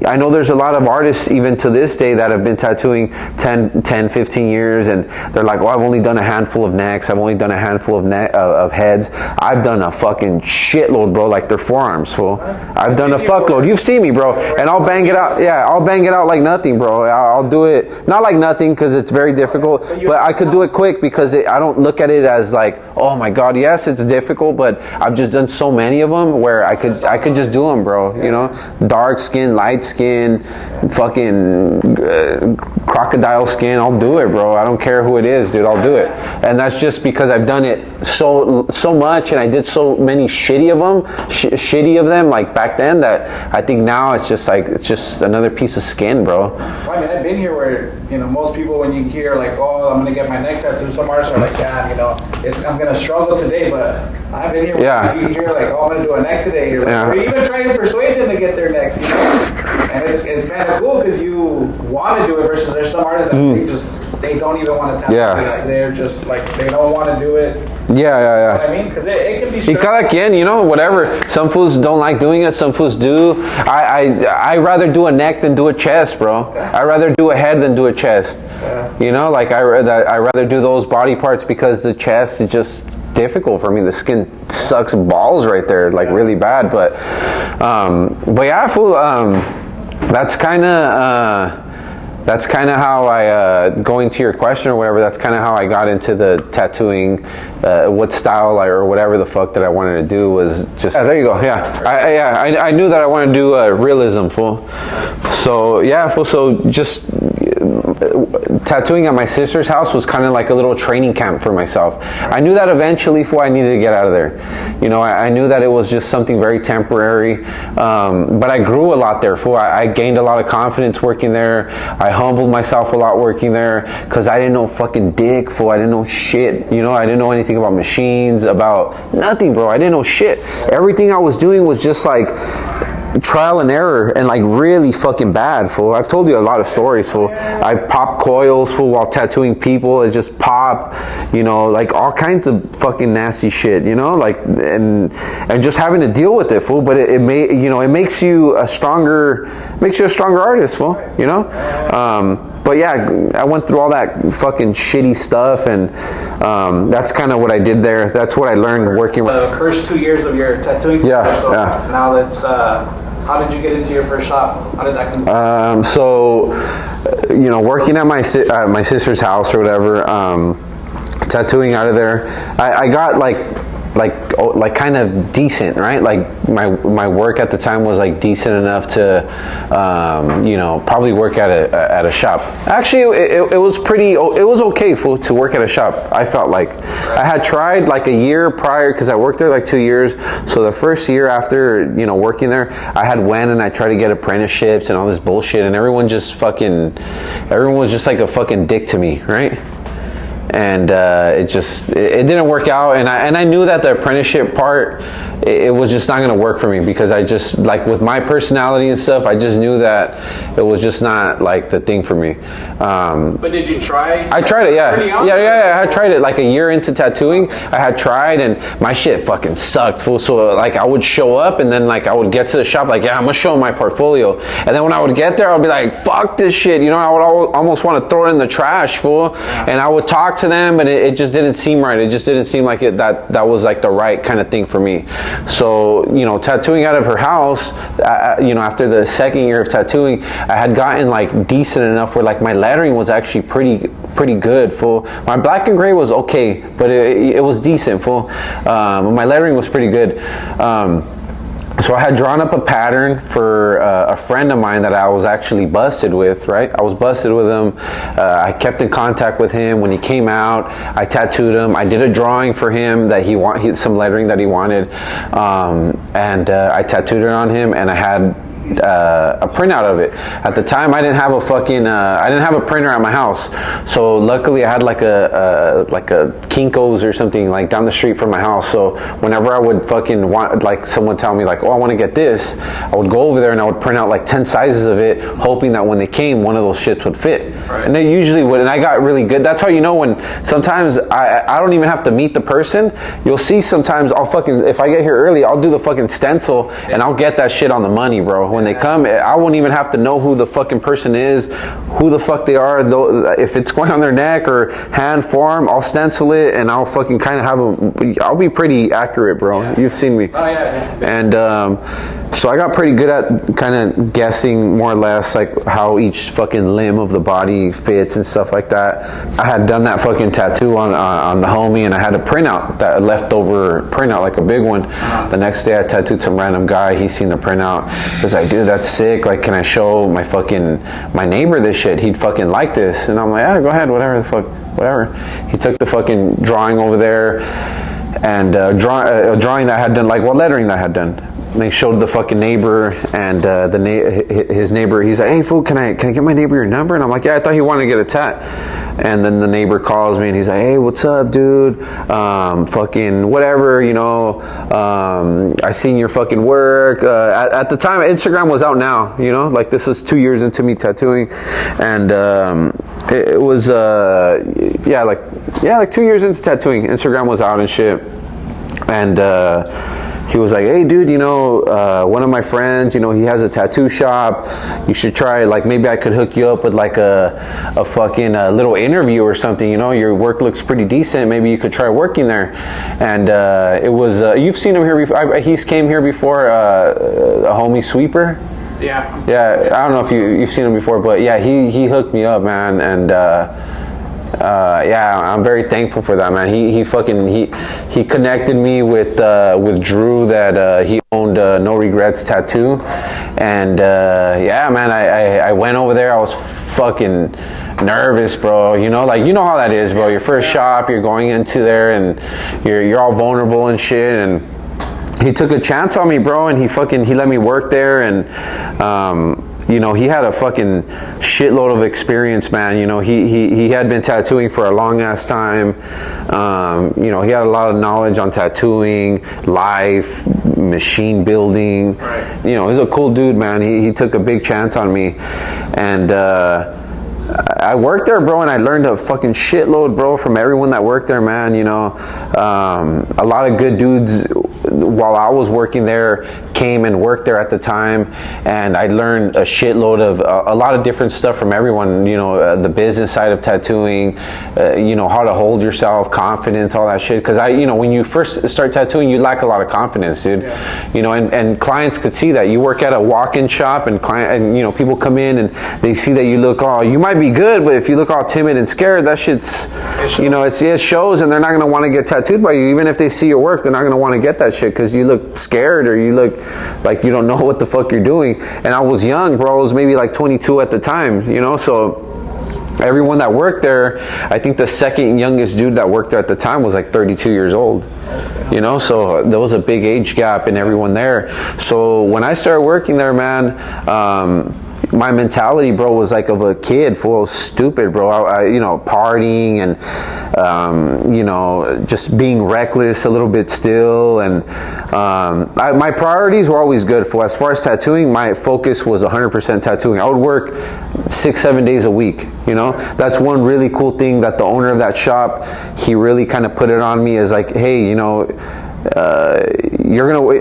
I know there's a lot of artists even to this day that have been tattooing 10, 15 years, and they're like, oh, I've only done a handful of necks, I've only done a handful of heads. I've done a fucking shitload, bro, like their forearms, fool. I've done a fuckload. You've seen me, bro, and I'll bang it out. Yeah, I'll bang it out like nothing, bro. I'll do it, not like nothing, because it's very difficult, but I could do it quick, because I don't look at it as like, oh my god, yes, it's difficult, but I've just done so many of them where I could just do them, bro. You know, dark skin, light skin, fucking crocodile skin, I'll do it, bro. I don't care who it is, dude, I'll do it. And that's just because I've done it so much, and I did so many shitty of them like back then, that I think now it's just another piece of skin, bro. Well, I mean, I've been here where, you know, most people, when you hear like, oh, I'm gonna get my neck tattooed, some artists are like, yeah, you know, I'm gonna struggle today, but I've been here where you hear like, oh, I'm gonna do a neck today, you're like, or even trying to persuade them to get their necks, you know. And it's kind of cool because you want to do it, versus there's some artists that they don't even want to tattoo. Like, they're just like, they don't want to do it. You know what I mean? Because it can be stressful. Cada quien, you know, whatever. Some fools don't like doing it, some fools do. I rather do a neck than do a chest, bro. I rather do a head than do a chest. You know, like I rather do those body parts, because the chest is just difficult for me. The skin sucks balls right there, like really bad. But yeah, fool. That's kind of how I, going to your question or whatever, that's kind of how I got into the tattooing, what style or whatever the fuck that I wanted to do was just, there you go, I knew that I wanted to do realism, fool. So, yeah, fool, so just tattooing at my sister's house was kind of like a little training camp for myself. I knew that eventually, fool, I needed to get out of there. You know, I knew that it was just something very temporary, but I grew a lot there, fool. I gained a lot of confidence working there. I humbled myself a lot working there, because I didn't know fucking dick, fool. I didn't know shit, you know. I didn't know anything about machines, about nothing, bro. I didn't know shit. Everything I was doing was just like trial and error, and like really fucking bad, fool. I've told you a lot of stories, fool. I popped coils, fool, while tattooing people. It just pop, you know, like all kinds of fucking nasty shit, you know, like, and just having to deal with it, fool. But it makes you a stronger artist, fool, you know. But yeah, I went through all that fucking shitty stuff, and that's kind of what I did there. That's what I learned working with. The first 2 years of your tattooing career, so now let's, how did you get into your first shop? How did that come? So, you know, working at my sister's house or whatever, tattooing out of there, I got like kind of decent, right? Like my work at the time was like decent enough to, you know, probably work at a shop. Actually, it was okay to work at a shop. I felt like I had tried like a year prior, because I worked there like 2 years. So the first year after, you know, working there, I had went and I tried to get apprenticeships and all this bullshit, and everyone was just like a fucking dick to me, right? And it didn't work out, and I knew that the apprenticeship part, it was just not going to work for me, because I just, like, with my personality and stuff, I just knew that it was just not like the thing for me. But did you try? I tried it, yeah. I had tried it like a year into tattooing. I had tried, and my shit fucking sucked, fool. So like I would show up, and then like I would get to the shop like, yeah, I'm gonna show them my portfolio. And then when I would get there, I'd be like, fuck this shit. You know, I would almost want to throw it in the trash, fool. And I would talk to them, but it just didn't seem right. It just didn't seem like that was like the right kind of thing for me. So, you know, tattooing out of her house, you know, after the second year of tattooing, I had gotten like decent enough where like my lettering was actually pretty good, fool. My black and gray was okay, but it was decent, fool. My lettering was pretty good. So I had drawn up a pattern for a friend of mine that I was actually busted with, right? I was busted with him. I kept in contact with him. When he came out, I tattooed him. I did a drawing for him that he some lettering that he wanted. And I tattooed it on him, and I had a printout of it. At the time, I didn't have a printer at my house, so luckily I had like a Kinko's or something like down the street from my house. So whenever I would fucking want, like, someone tell me like, oh, I want to get this, I would go over there and I would print out like 10 sizes of it, hoping that when they came, one of those shits would fit. Right. And they usually would, and I got really good. That's how you know when sometimes I don't even have to meet the person. You'll see sometimes if I get here early, I'll do the fucking stencil and I'll get that shit on the money, bro. When they come, I won't even have to know who the fucking person is, who the fuck they are. Though, if it's going on their neck or hand form, I'll stencil it and I'll fucking kind of I'll be pretty accurate, bro. Yeah. You've seen me. Oh, yeah. And so I got pretty good at kind of guessing more or less like how each fucking limb of the body fits and stuff like that. I had done that fucking tattoo on the homie, and I had a printout, that leftover printout, like a big one. The next day I tattooed some random guy. He seen the printout. He was like, dude, that's sick. Like, can I show my neighbor this shit? He'd fucking like this. And I'm like, yeah, go ahead, whatever the fuck, whatever. He took the fucking drawing over there, and a drawing that I had done, like what lettering that I had done. And they showed the fucking neighbor, and his neighbor, he's like, hey fool, can I get my neighbor your number? And I'm like, yeah, I thought he wanted to get a tat. And then the neighbor calls me and he's like, hey, what's up, dude? Fucking whatever, you know. I seen your fucking work. At the time, Instagram was out now, you know, like this was 2 years into me tattooing, and it was like 2 years into tattooing, Instagram was out and shit, and he was like, hey dude, you know, one of my friends, you know, he has a tattoo shop. You should try, like, maybe I could hook you up with like a fucking little interview or something, you know, your work looks pretty decent. Maybe you could try working there. And it was, you've seen him here before. He's came here before, a homie Sweeper. Yeah. Yeah, I don't know if you've seen him before, but yeah, he hooked me up, man. And yeah, I'm very thankful for that, man. He connected me with Drew, that he owned No Regrets Tattoo, and yeah, man, I went over there. I was fucking nervous, bro. You know, like, you know how that is, bro. Your first shop, you're going into there, and you're all vulnerable and shit. And he took a chance on me, bro, and he let me work there, and you know, he had a fucking shitload of experience, man. You know, he had been tattooing for a long ass time. You know, he had a lot of knowledge on tattooing, life, machine building. Right. You know, he's a cool dude, man. He took a big chance on me, and I worked there, bro, and I learned a fucking shitload, bro, from everyone that worked there, man. You know, a lot of good dudes while I was working there came and worked there at the time, and I learned a shitload of a lot of different stuff from everyone. You know, the business side of tattooing, you know, how to hold yourself, confidence, all that shit. Because you know, when you first start tattooing, you lack a lot of confidence, dude. Yeah. You know, and clients could see that. You work at a walk-in shop, and you know, people come in and they see that you look all, you might be good, but if you look all timid and scared, that shit's, you know, it shows, and they're not going to want to get tattooed by you. Even if they see your work, they're not going to want to get that shit because you look scared, or you look like you don't know what the fuck you're doing. And I was young, bro. I was maybe like 22 at the time, you know, so everyone that worked there, I think the second youngest dude that worked there at the time was like 32 years old. You know, so there was a big age gap in everyone there. So when I started working there, man, my mentality, bro, was like of a kid, full of stupid, bro. I you know, partying and you know, just being reckless a little bit still, and my priorities were always good. For as far as tattooing, my focus was 100% tattooing. I would work 6-7 days a week. You know, that's one really cool thing that the owner of that shop, he really kind of put it on me, is like, hey, you know,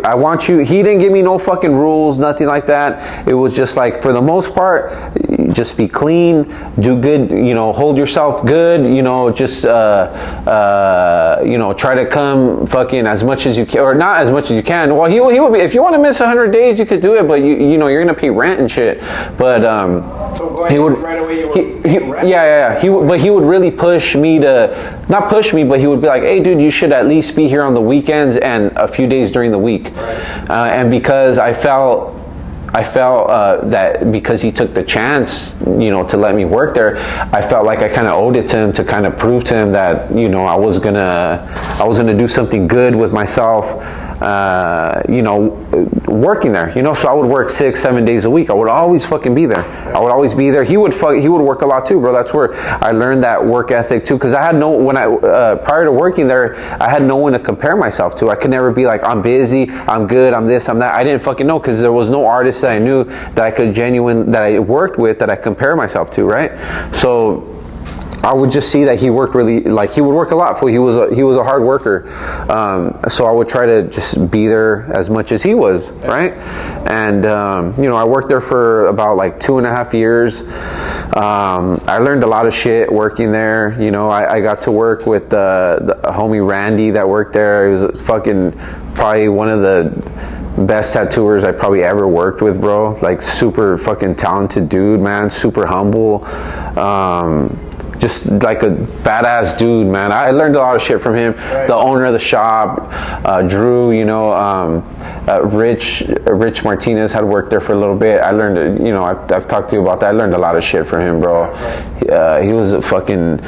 I want you. He didn't give me no fucking rules, nothing like that. It was just like, for the most part, just be clean, do good, you know, hold yourself good, you know, just you know, try to come fucking as much as you can, or not as much as you can. Well, he would be, if you want to miss 100 days, you could do it, but you know, you're gonna pay rent and shit. But so going he would right away. But he would really push me to, not push me, but he would be like, hey, dude, you should at least be here on the weekends and a few days during the week. And because I felt that because he took the chance, you know, to let me work there, I felt like I kind of owed it to him to kind of prove to him that, you know, I was gonna do something good with myself, you know, working there, you know. So I would work 6-7 days a week. I would always fucking be there. I would always be there. He would work a lot too, bro. That's where I learned that work ethic too, because I had prior to working there, I had no one to compare myself to. I could never be like, I'm busy, I'm good, I'm this, I'm that. I didn't fucking know, because there was no artist that I knew that I worked with, that I compare myself to, right? So I would just see that he worked really, like, he would work a lot. He was a hard worker. So I would try to just be there as much as he was, right? And you know, I worked there for about like 2.5 years. I learned a lot of shit working there. You know, I got to work with the homie Randy that worked there. He was fucking probably one of the best tattooers I probably ever worked with, bro. Like, super fucking talented dude, man. Super humble. Just like a badass dude, man. I learned a lot of shit from him. Right. The owner of the shop, Drew, you know, Rich Martinez had worked there for a little bit. I learned, you know, I've talked to you about that. I learned a lot of shit from him, bro. He was a fucking,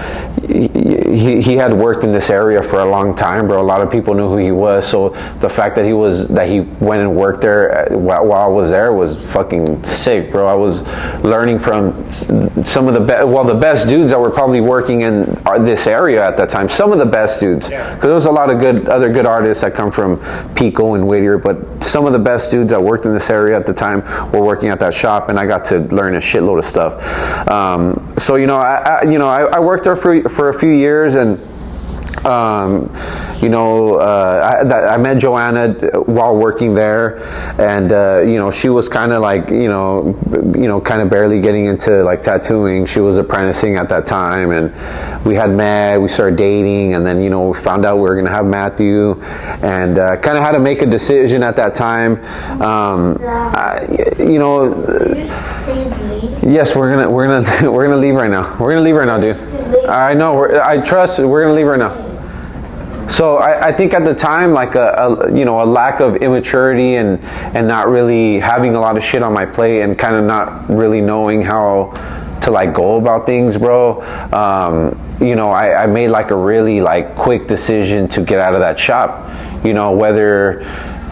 he had worked in this area for a long time, bro. A lot of people knew who he was. So the fact that he went and worked there while I was there was fucking sick, bro. I was learning from some of the best dudes that were probably working in this area at that time. Some of the best dudes, because there was a lot of other good artists that come from Pico and Whittier, but some of the best dudes that worked in this area at the time were working at that shop, and I got to learn a shitload of stuff. So you know, I worked there for a few years, and you know, I met Joanna while working there, and you know, she was kind of like, you know, kind of barely getting into like tattooing. She was apprenticing at that time, and we started dating, and then, you know, we found out we were gonna have Matthew, and kind of had to make a decision at that time. You know, yes, we're gonna leave right now. We're gonna leave right now, dude. I know. We're gonna leave right now. So I think at the time, like you know, a lack of immaturity and not really having a lot of shit on my plate, and kind of not really knowing how to like go about things, bro. You know, I made like a really like quick decision to get out of that shop. You know, whether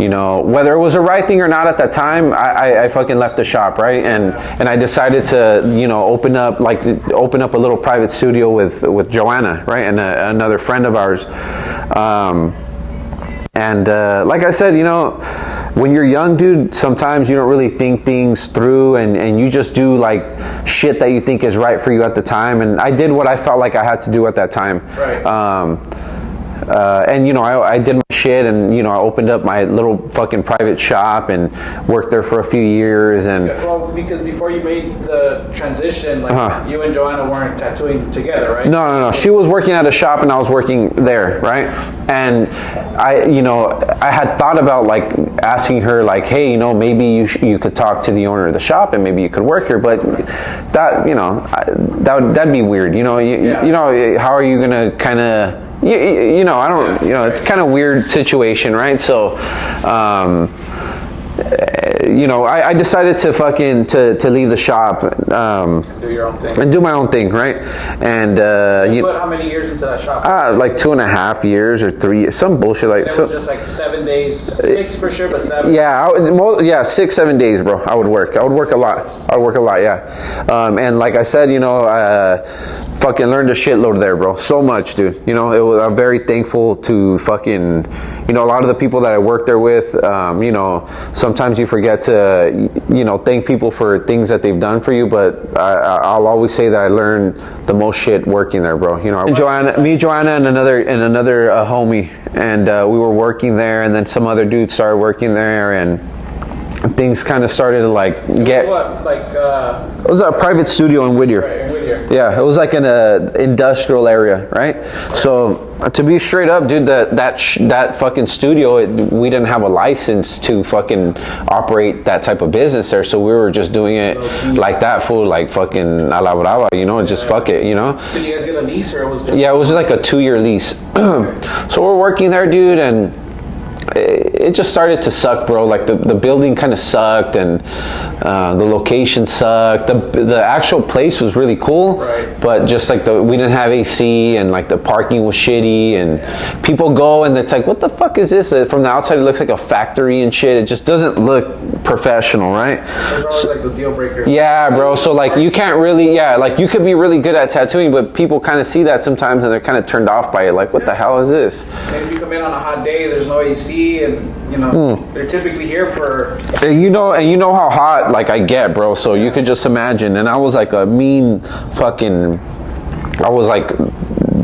it was the right thing or not at that time, I fucking left the shop, right? And I decided to, you know, open up a little private studio with Joanna, right? And another friend of ours. And like I said, you know, when you're young, dude, sometimes you don't really think things through, and you just do like shit that you think is right for you at the time. And I did what I felt like I had to do at that time. Right. And you know, I did my shit, and you know, I opened up my little fucking private shop and worked there for a few years. And well, because before you made the transition, like you and Joanna weren't tattooing together, right? No. She was working at a shop, and I was working there, right? And I had thought about like asking her, like, hey, you know, maybe you could talk to the owner of the shop, and maybe you could work here. But that, you know, that'd be weird. You know, you know, how are you gonna kind of, you know, I don't, you know, it's kind of weird situation, right? So, you know, I decided to fucking to leave the shop, Do your own thing. and do my own thing, right? And You put how many years into that shop? like 2.5 years or 3 years, some bullshit like It so. was just like 7 days, 6 for sure, but 7. Yeah, yeah, 6-7 days, bro. I would work a lot. Yeah. And like I said, you know, fucking learned a shitload there, bro. So much, dude. You know, I'm very thankful to fucking, you know, a lot of the people that I work there with. You know, sometimes you forget to, you know, thank people for things that they've done for you, but I'll always say that I learned the most shit working there, bro. You know, me, Joanna, and another homie, and we were working there, and then some other dudes started working there, and things kind of started to like get. What? Like, it was a private studio in Whittier. right, in Whittier. Yeah, it was like in a industrial area, right? So to be straight up, dude, that fucking studio, we didn't have a license to fucking operate that type of business there, so we were just doing it like that, fool, like fucking a la brava, you know, just fuck it, you know. Did you guys get a lease or it was just? Yeah, it was like a 2-year lease. So we're working there, dude, and it just started to suck, bro. Like the building kind of sucked, and the location sucked. The actual place was really cool, right, but just like we didn't have AC, and like the parking was shitty, and people go and it's like, what the fuck is this? From the outside it looks like a factory and shit. It just doesn't look professional, right? Those are always like the deal breakers. Yeah, bro. So like you can't really, like you could be really good at tattooing, but people kind of see that sometimes and they're kind of turned off by it. Like, what the hell is this? Maybe you come in on a hot day, there's no AC, and you know they're typically here for. And you know how hot like I get, bro. So you could just imagine. And I was like a mean fucking. I was like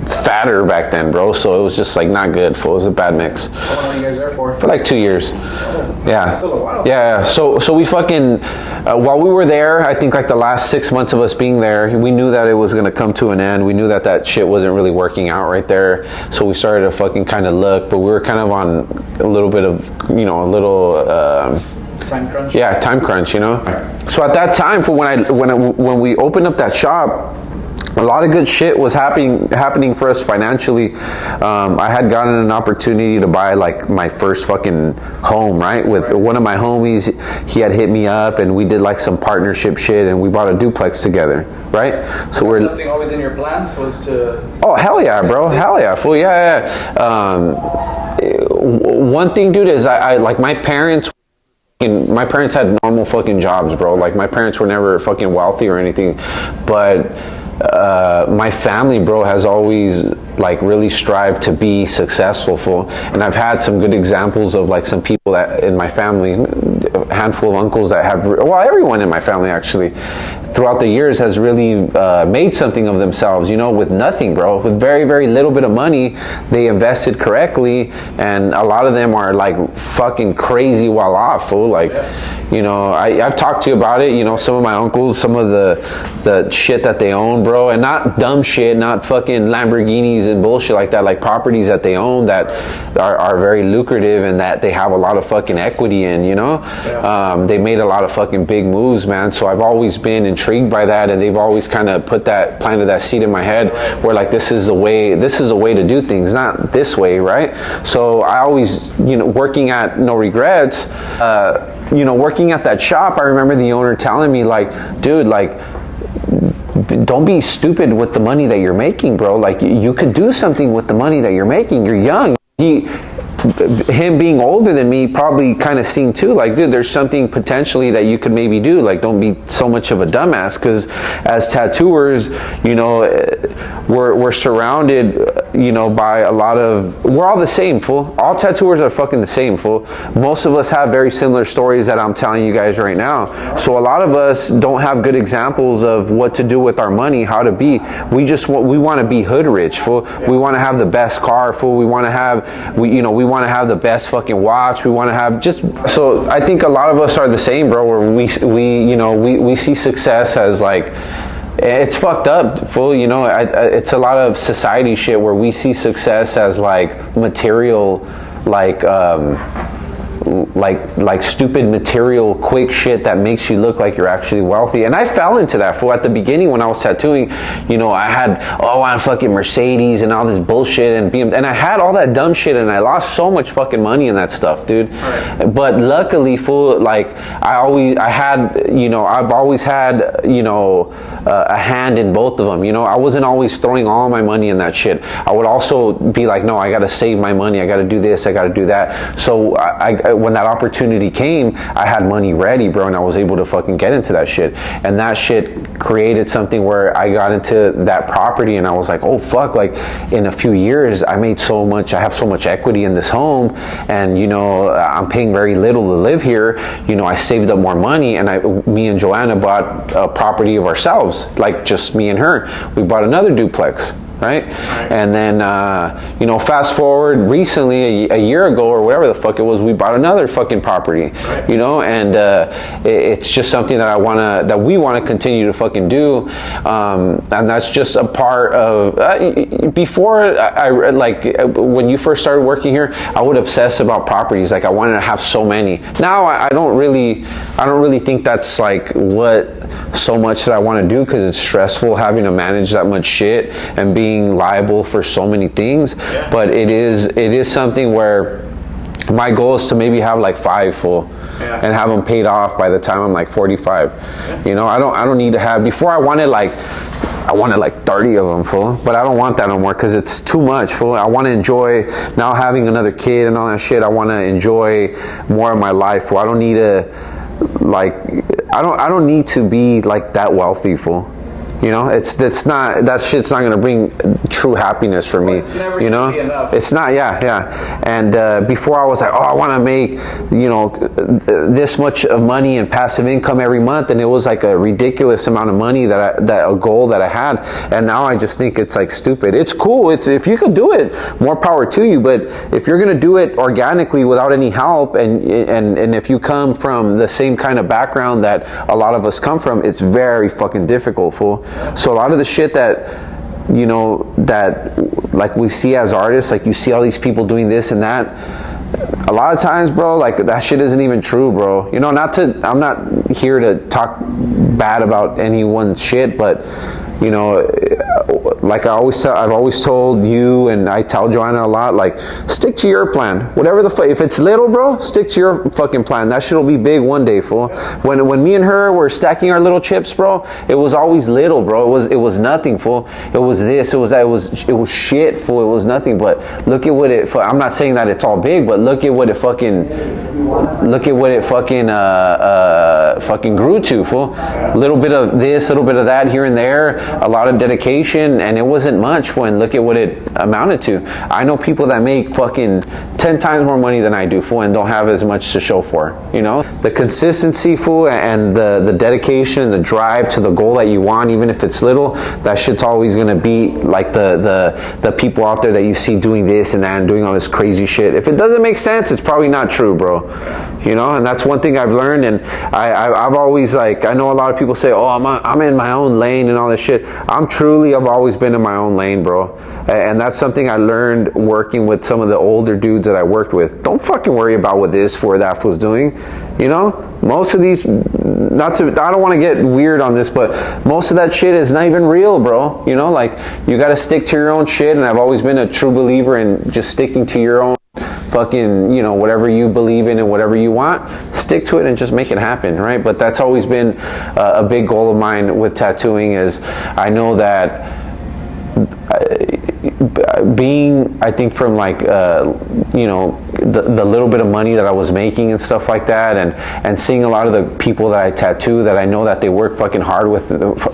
fatter back then, bro. So it was just like not good. It was a bad mix. How long were you guys there for? For like 2 years. Yeah. That's still a while. Yeah. So we fucking while we were there, I think like the last 6 months of us being there, we knew that it was gonna come to an end. We knew that shit wasn't really working out right there. So we started to fucking kind of look, but we were kind of on a little bit of, you know, a little. Time crunch. Yeah, time crunch, you know. So at that time, for when we opened up that shop, a lot of good shit was happening for us financially. I had gotten an opportunity to buy like my first fucking home, right? With one of my homies, he had hit me up, and we did like some partnership shit, and we bought a duplex together, right? So we're something always in your plans was to. Oh hell yeah, bro! Hell yeah, fool! Yeah. One thing, dude, is I like my parents. My parents had normal fucking jobs, bro. Like my parents were never fucking wealthy or anything, but my family, bro, has always like really strived to be successful, fool. And I've had some good examples of like some people that in my family, a handful of uncles that have, well, everyone in my family actually, throughout the years has really made something of themselves, you know, with nothing, bro. With very, very little bit of money, they invested correctly, and a lot of them are like fucking crazy well off, fool. Like, you know, I've talked to you about it, you know, some of my uncles, some of the shit that they own, bro, and not dumb shit, not fucking Lamborghinis and bullshit like that, like properties that they own that are very lucrative and that they have a lot of fucking equity in, you know. They made a lot of fucking big moves, man. So I've always been intrigued by that, and they've always kind of planted that seed in my head where like this is a way to do things, not this way, right? So I always, you know, working at No Regrets, you know, working at that shop, I remember the owner telling me like, dude, like, don't be stupid with the money that you're making, bro. Like, you could do something with the money that you're making. You're young. Him being older than me probably kind of seen too, like, dude, there's something potentially that you could maybe do. Like, don't be so much of a dumbass, because as tattooers, you know, we're surrounded, you know, by a lot of, we're all the same, fool. All tattooers are fucking the same, fool. Most of us have very similar stories that I'm telling you guys right now. So a lot of us don't have good examples of what to do with our money, how to be. We want to be hood rich, fool. We want to have the best car, fool. We want to have, we want to have the best fucking watch. We want to have just, so I think a lot of us are the same, bro, where we see success as like, it's fucked up, fool. You know, it's a lot of society shit where we see success as like material, like like stupid material quick shit that makes you look like you're actually wealthy. And I fell into that fool at the beginning when I was tattooing. You know, I had, I want a fucking Mercedes and all this bullshit and BMW, and I had all that dumb shit, and I lost so much fucking money in that stuff, dude. Right. But luckily, fool, like I had, you know, I've always had, you know, a hand in both of them. You know, I wasn't always throwing all my money in that shit. I would also be like, no, I got to save my money. I got to do this. I got to do that. So when that opportunity came, I had money ready, bro, and I was able to fucking get into that shit. And that shit created something where I got into that property, and I was like, oh fuck, like in a few years I made so much, I have so much equity in this home, and you know, I'm paying very little to live here. You know, I saved up more money, and me and Joanna bought a property of ourselves, like just me and her. We bought another duplex. Right? And then, you know, fast forward recently, a year ago or whatever the fuck it was, we bought another fucking property, you know, and it's just something that we want to continue to fucking do, and that's just a part of, before like when you first started working here, I would obsess about properties, like I wanted to have so many. Now I don't really think that's like what so much that I want to do, because it's stressful having to manage that much shit and being liable for so many things. Yeah. But it is something where my goal is to maybe have like 5 full, and have them paid off by the time I'm like 45. You know, I don't need to have, before I wanted like 30 of them full, but I don't want that no more, because it's too much full. I want to enjoy now having another kid and all that shit. I want to enjoy more of my life. Well, I don't need to, like, I don't need to be like that wealthy full. You know, it's not, that shit's not gonna bring true happiness for me. It's never, you know, gonna be enough. It's not, yeah. And before I was like, oh, I want to make, you know, this much of money and passive income every month, and it was like a ridiculous amount of money that a goal that I had. And now I just think it's like stupid. It's cool. It's, if you can do it, more power to you. But if you're gonna do it organically without any help, and if you come from the same kind of background that a lot of us come from, it's very fucking difficult, fool. So a lot of the shit that, you know, that like we see as artists, like you see all these people doing this and that, a lot of times, bro, like that shit isn't even true, bro. You know, I'm not here to talk bad about anyone's shit, but you know, like I've always told you, and I tell Joanna a lot, like, stick to your plan. Whatever if it's little, bro, stick to your fucking plan. That shit'll be big one day, fool. When me and her were stacking our little chips, bro, it was always little, bro. It was nothing, fool. It was this, it was that, it was shit, fool. It was nothing. But look at what I'm not saying that it's all big, but look at what it fucking grew to, fool. A little bit of this, a little bit of that here and there, a lot of dedication, and it wasn't much when look at what it amounted to. I know people that make fucking 10 times more money than I do, fool, and don't have as much to show for, you know? The consistency, fool, and the dedication and the drive to the goal that you want, even if it's little, that shit's always gonna be like the people out there that you see doing this and that and doing all this crazy shit. If it doesn't make sense, it's probably not true, bro. You know, and that's one thing I've learned, and I've always, like, I know a lot of people say, oh, I'm in my own lane and all this shit. I've always been in my own lane, bro. And that's something I learned working with some of the older dudes that I worked with. Don't fucking worry about what this or that was doing. You know, most of these, I don't want to get weird on this, but most of that shit is not even real, bro. You know, like, you got to stick to your own shit, and I've always been a true believer in just sticking to your own fucking, you know, whatever you believe in and whatever you want, stick to it and just make it happen, right? But that's always been a big goal of mine with tattooing. Is I know that being, I think, from like you know, the little bit of money that I was making and stuff like that, and seeing a lot of the people that I tattoo, that I know that they work fucking hard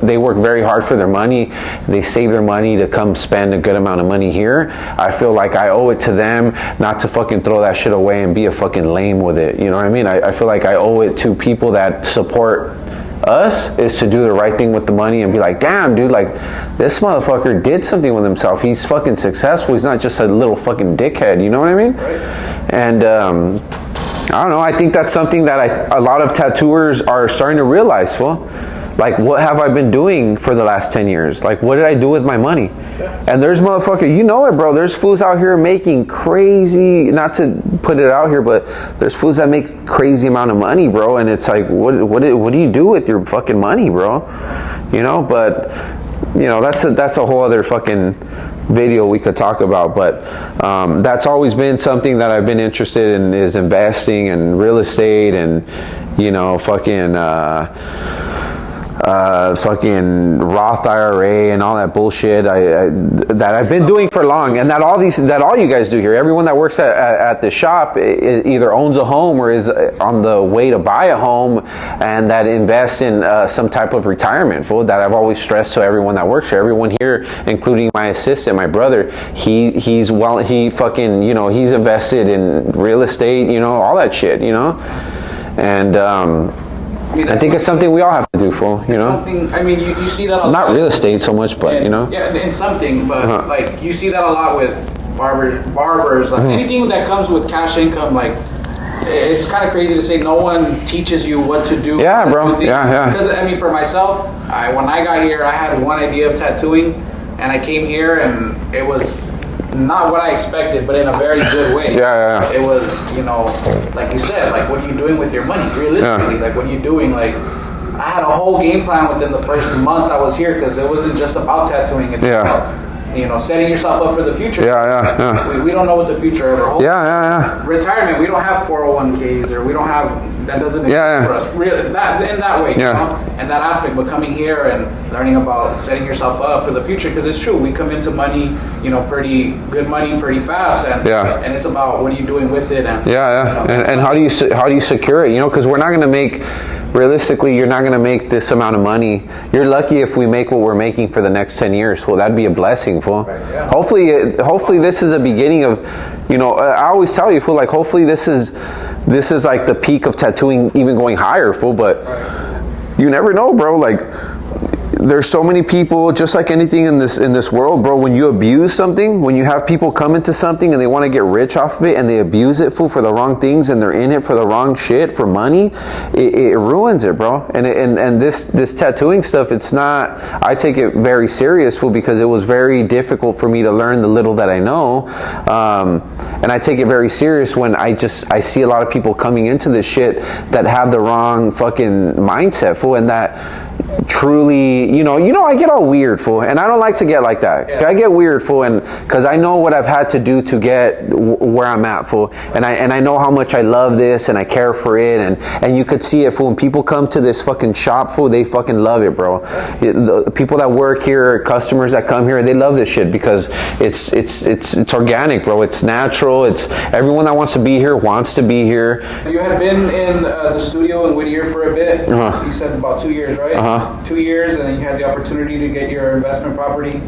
they work very hard for their money, they save their money to come spend a good amount of money here. I feel like I owe it to them not to fucking throw that shit away and be a fucking lame with it, you know what I mean? I feel like I owe it to people that support us is to do the right thing with the money and be like, damn, dude, like, this motherfucker did something with himself. He's fucking successful. He's not just a little fucking dickhead, you know what I mean? Right. And I don't know, I think that's something that a lot of tattooers are starting to realize, well, like, what have I been doing for the last 10 years? Like, what did I do with my money? And there's motherfuckers, you know it, bro. There's fools out here making crazy, not to put it out here, but there's fools that make crazy amount of money, bro. And it's like, what do you do with your fucking money, bro? You know, but, you know, that's a whole other fucking video we could talk about. But that's always been something that I've been interested in, is investing in real estate and, you know, fucking Roth IRA and all that bullshit that I've been doing for long, and that all you guys do here. Everyone that works at the shop either owns a home or is on the way to buy a home, and that invests in some type of retirement. Fool, that I've always stressed to everyone that works here. Everyone here, including my assistant, my brother, he fucking, you know, he's invested in real estate, you know, all that shit, you know, and I think it's something we all have to do, fool, you know? I mean, you see that a lot. Not real estate so much, but, you know? Yeah, in something, but, like, you see that a lot with barbers, like, anything that comes with cash income, like, it's kind of crazy to say no one teaches you what to do. Yeah, bro, yeah. Because, I mean, for myself, when I got here, I had one idea of tattooing, and I came here, and it was not what I expected, but in a very good way. Yeah. It was, you know, like you said, like, what are you doing with your money? Realistically, like, what are you doing? Like, I had a whole game plan within the first month I was here, because it wasn't just about tattooing. It's about, you know, setting yourself up for the future. Yeah. We don't know what the future ever holds. Yeah. Retirement, we don't have 401ks, or we don't have, that doesn't exist for us. Really, in that way, you know, and that aspect. But coming here and learning about setting yourself up for the future, because it's true, we come into money, you know, pretty good money pretty fast, and it's about what are you doing with it, and you know, and how do you secure it, you know, because we're not going to make, realistically, you're not going to make this amount of money. You're lucky if we make what we're making for the next 10 years. Well, that'd be a blessing, fool. Right, yeah. Hopefully this is a beginning of, you know, I always tell you, fool, like, hopefully this is like the peak of tattooing, even going higher, fool, but you never know, bro. Like, there's so many people, just like anything in this world, bro. When you abuse something, when you have people come into something and they want to get rich off of it, and they abuse it, fool, for the wrong things, and they're in it for the wrong shit, for money, it ruins it, bro. And this tattooing stuff, it's not, I take it very serious, fool, because it was very difficult for me to learn the little that I know, and I take it very serious when I see a lot of people coming into this shit that have the wrong fucking mindset, fool, and that truly, you know, I get all weird, fool, and I don't like to get like that. I get weird, fool, and because I know what I've had to do to get where I'm at, fool, and I know how much I love this and I care for it, and you could see it, fool. When people come to this fucking shop, fool, they fucking love it, bro. The people that work here, customers that come here, they love this shit because it's organic, bro. It's natural. It's everyone that wants to be here wants to be here. You had been in the studio in Whittier for a bit. You said about 2 years, right? 2 years, and then you had the opportunity to get your investment property.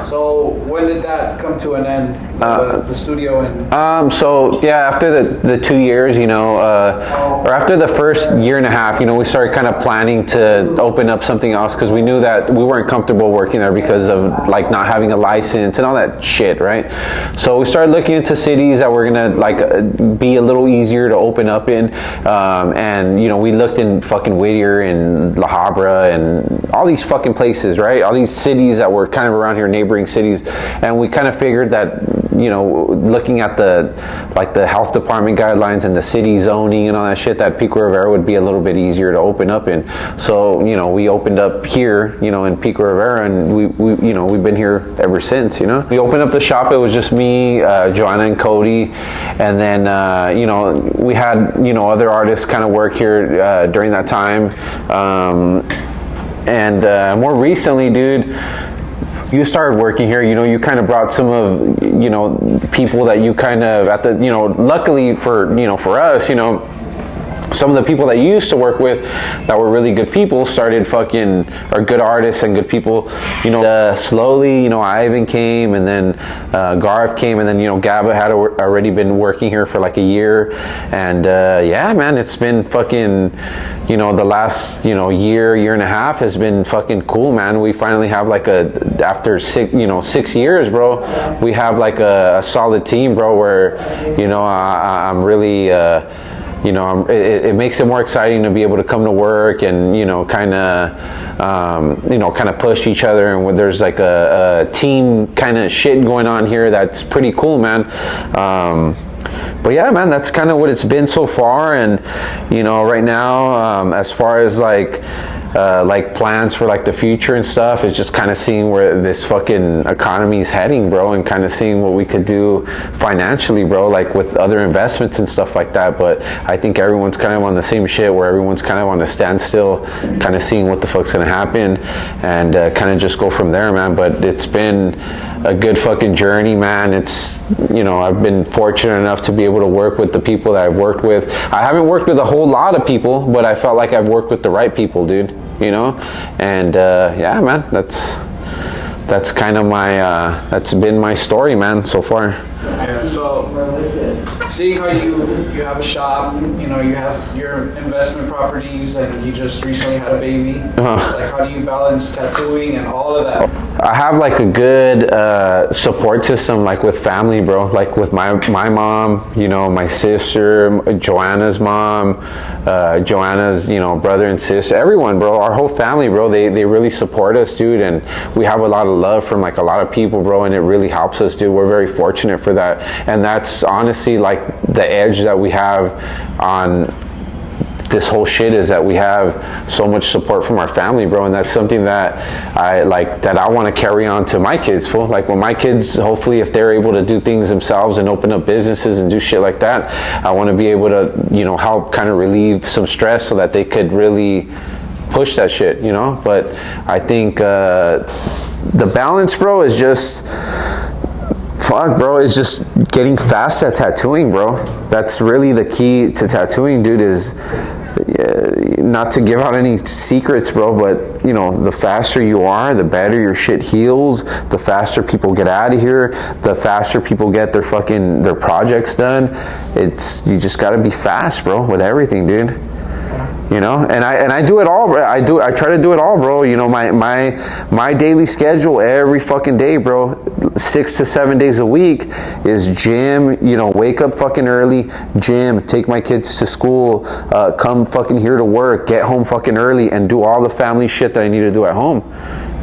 So when did that come to an end, the studio? And so yeah, after the 2 years, you know, or after the first year and a half, you know, we started kind of planning to open up something else, because we knew that we weren't comfortable working there because of, like, not having a license and all that shit, right? So we started looking into cities that were gonna, like, be a little easier to open up in, and, you know, we looked in fucking Whittier and La Habra and all these fucking places, right? All these cities that were kind of around here, neighboring cities, and we kind of figured that, you know, looking at the health department guidelines and the city zoning and all that shit, that Pico Rivera would be a little bit easier to open up in. So, you know, we opened up here, you know, in Pico Rivera, and we you know, we've been here ever since, you know. We opened up the shop. It was just me, Joanna and Cody, and then, you know, we had, you know, other artists kind of work here during that time. And more recently, dude, you started working here, you know, you kind of brought some of, you know, people that you kind of, at the, you know, luckily for, you know, for us, you know, some of the people that you used to work with that were really good people started fucking, are good artists and good people, you know, slowly, you know, Ivan came, and then Garth came, and then, you know, Gabba had already been working here for like a year, and yeah, man, it's been fucking, you know, the last, you know, year and a half has been fucking cool, man. We finally have like after 6 years, bro, we have like a solid team, bro, where, you know, I'm really, you know, it makes it more exciting to be able to come to work and, you know, kind of push each other. And when there's like a team kind of shit going on here, that's pretty cool, man. But yeah, man, that's kind of what it's been so far. And, you know, right now, as far as like plans for like the future and stuff, is just kind of seeing where this fucking economy is heading, bro, and kind of seeing what we could do financially, bro, like with other investments and stuff like that. But I think everyone's kind of on the same shit, where everyone's kind of on a standstill, kind of seeing what the fuck's gonna happen, and kind of just go from there, man. But it's been a good fucking journey, man. It's, you know, I've been fortunate enough to be able to work with the people that I've worked with. I haven't worked with a whole lot of people, but I felt like I've worked with the right people, dude, you know. And yeah, man, that's kind of my that's been my story, man, so far. Yeah, so seeing how you have a shop, you know, you have your investment properties, and you just recently had a baby. Like, how do you balance tattooing and all of that? I have like a good support system, like with family, bro. Like with my mom, you know, my sister, Joanna's mom, Joanna's, you know, brother and sister, everyone, bro. Our whole family, bro. They really support us, dude, and we have a lot of love from like a lot of people, bro, and it really helps us, dude. We're very fortunate for that, and that's honestly like the edge that we have on this whole shit, is that we have so much support from our family, bro. And that's something that I like, that I want to carry on to my kids, fool. Like when my kids, hopefully, if they're able to do things themselves and open up businesses and do shit like that, I want to be able to, you know, help kind of relieve some stress so that they could really push that shit, you know. But I think the balance, bro, is just, fuck, bro, is just getting fast at tattooing, bro. That's really the key to tattooing, dude, is not to give out any secrets, bro, but, you know, the faster you are, the better your shit heals, the faster people get out of here, the faster people get their projects done. You just got to be fast, bro, with everything, dude. You know, and I do it all, bro. I try to do it all, bro. You know, my daily schedule every fucking day, bro, 6 to 7 days a week is gym, you know, wake up fucking early, gym, take my kids to school, come fucking here to work, get home fucking early, and do all the family shit that I need to do at home.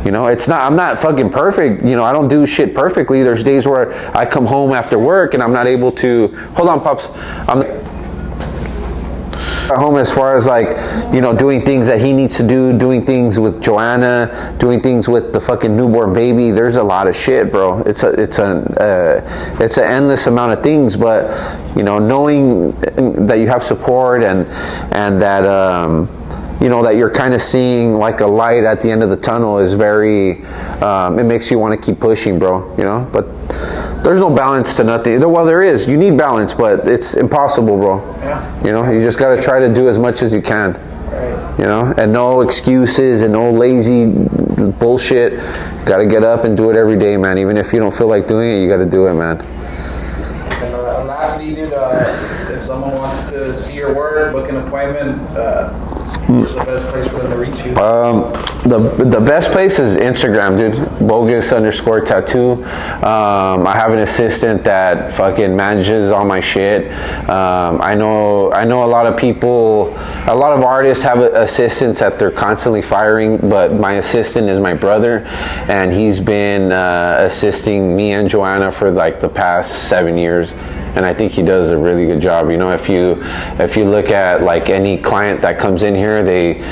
You know, I'm not fucking perfect. You know, I don't do shit perfectly. There's days where I come home after work and I'm not able to, hold on, Pops. At home, as far as like, you know, doing things that he needs to do, doing things with Joanna, doing things with the fucking newborn baby. There's a lot of shit, bro. It's an endless amount of things. But, you know, knowing that you have support and that you know, that you're kind of seeing like a light at the end of the tunnel is very, it makes you want to keep pushing, bro, you know. But there's no balance to nothing. Well, there is. You need balance, but it's impossible, bro. Yeah. You know, you just got to try to do as much as you can. Right. You know, and no excuses and no lazy bullshit. Got to get up and do it every day, man. Even if you don't feel like doing it, you got to do it, man. And lastly, dude, if someone wants to see your work, book an appointment, where's the best place for them to reach you? The best place is Instagram, dude. Bogus_tattoo. I have an assistant that fucking manages all my shit. I know a lot of people, a lot of artists have assistants that they're constantly firing, but my assistant is my brother, and he's been assisting me and Joanna for like the past 7 years. And I think he does a really good job. You know, if you look at like any client that comes in here, they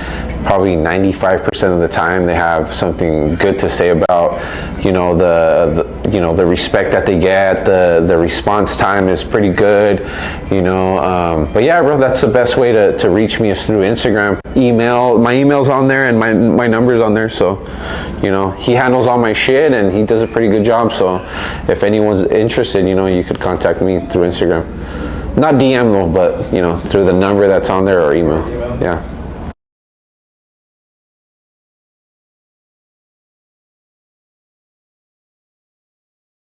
probably 95% of the time they have something good to say about, you know, the respect that they get, the response time is pretty good, you know. But yeah, bro, that's the best way to reach me is through Instagram. My email's on there and my number's on there. So, you know, he handles all my shit and he does a pretty good job. So if anyone's interested, you know, you could contact me through Instagram. Not DM though, but, you know, through the number that's on there or email. Yeah.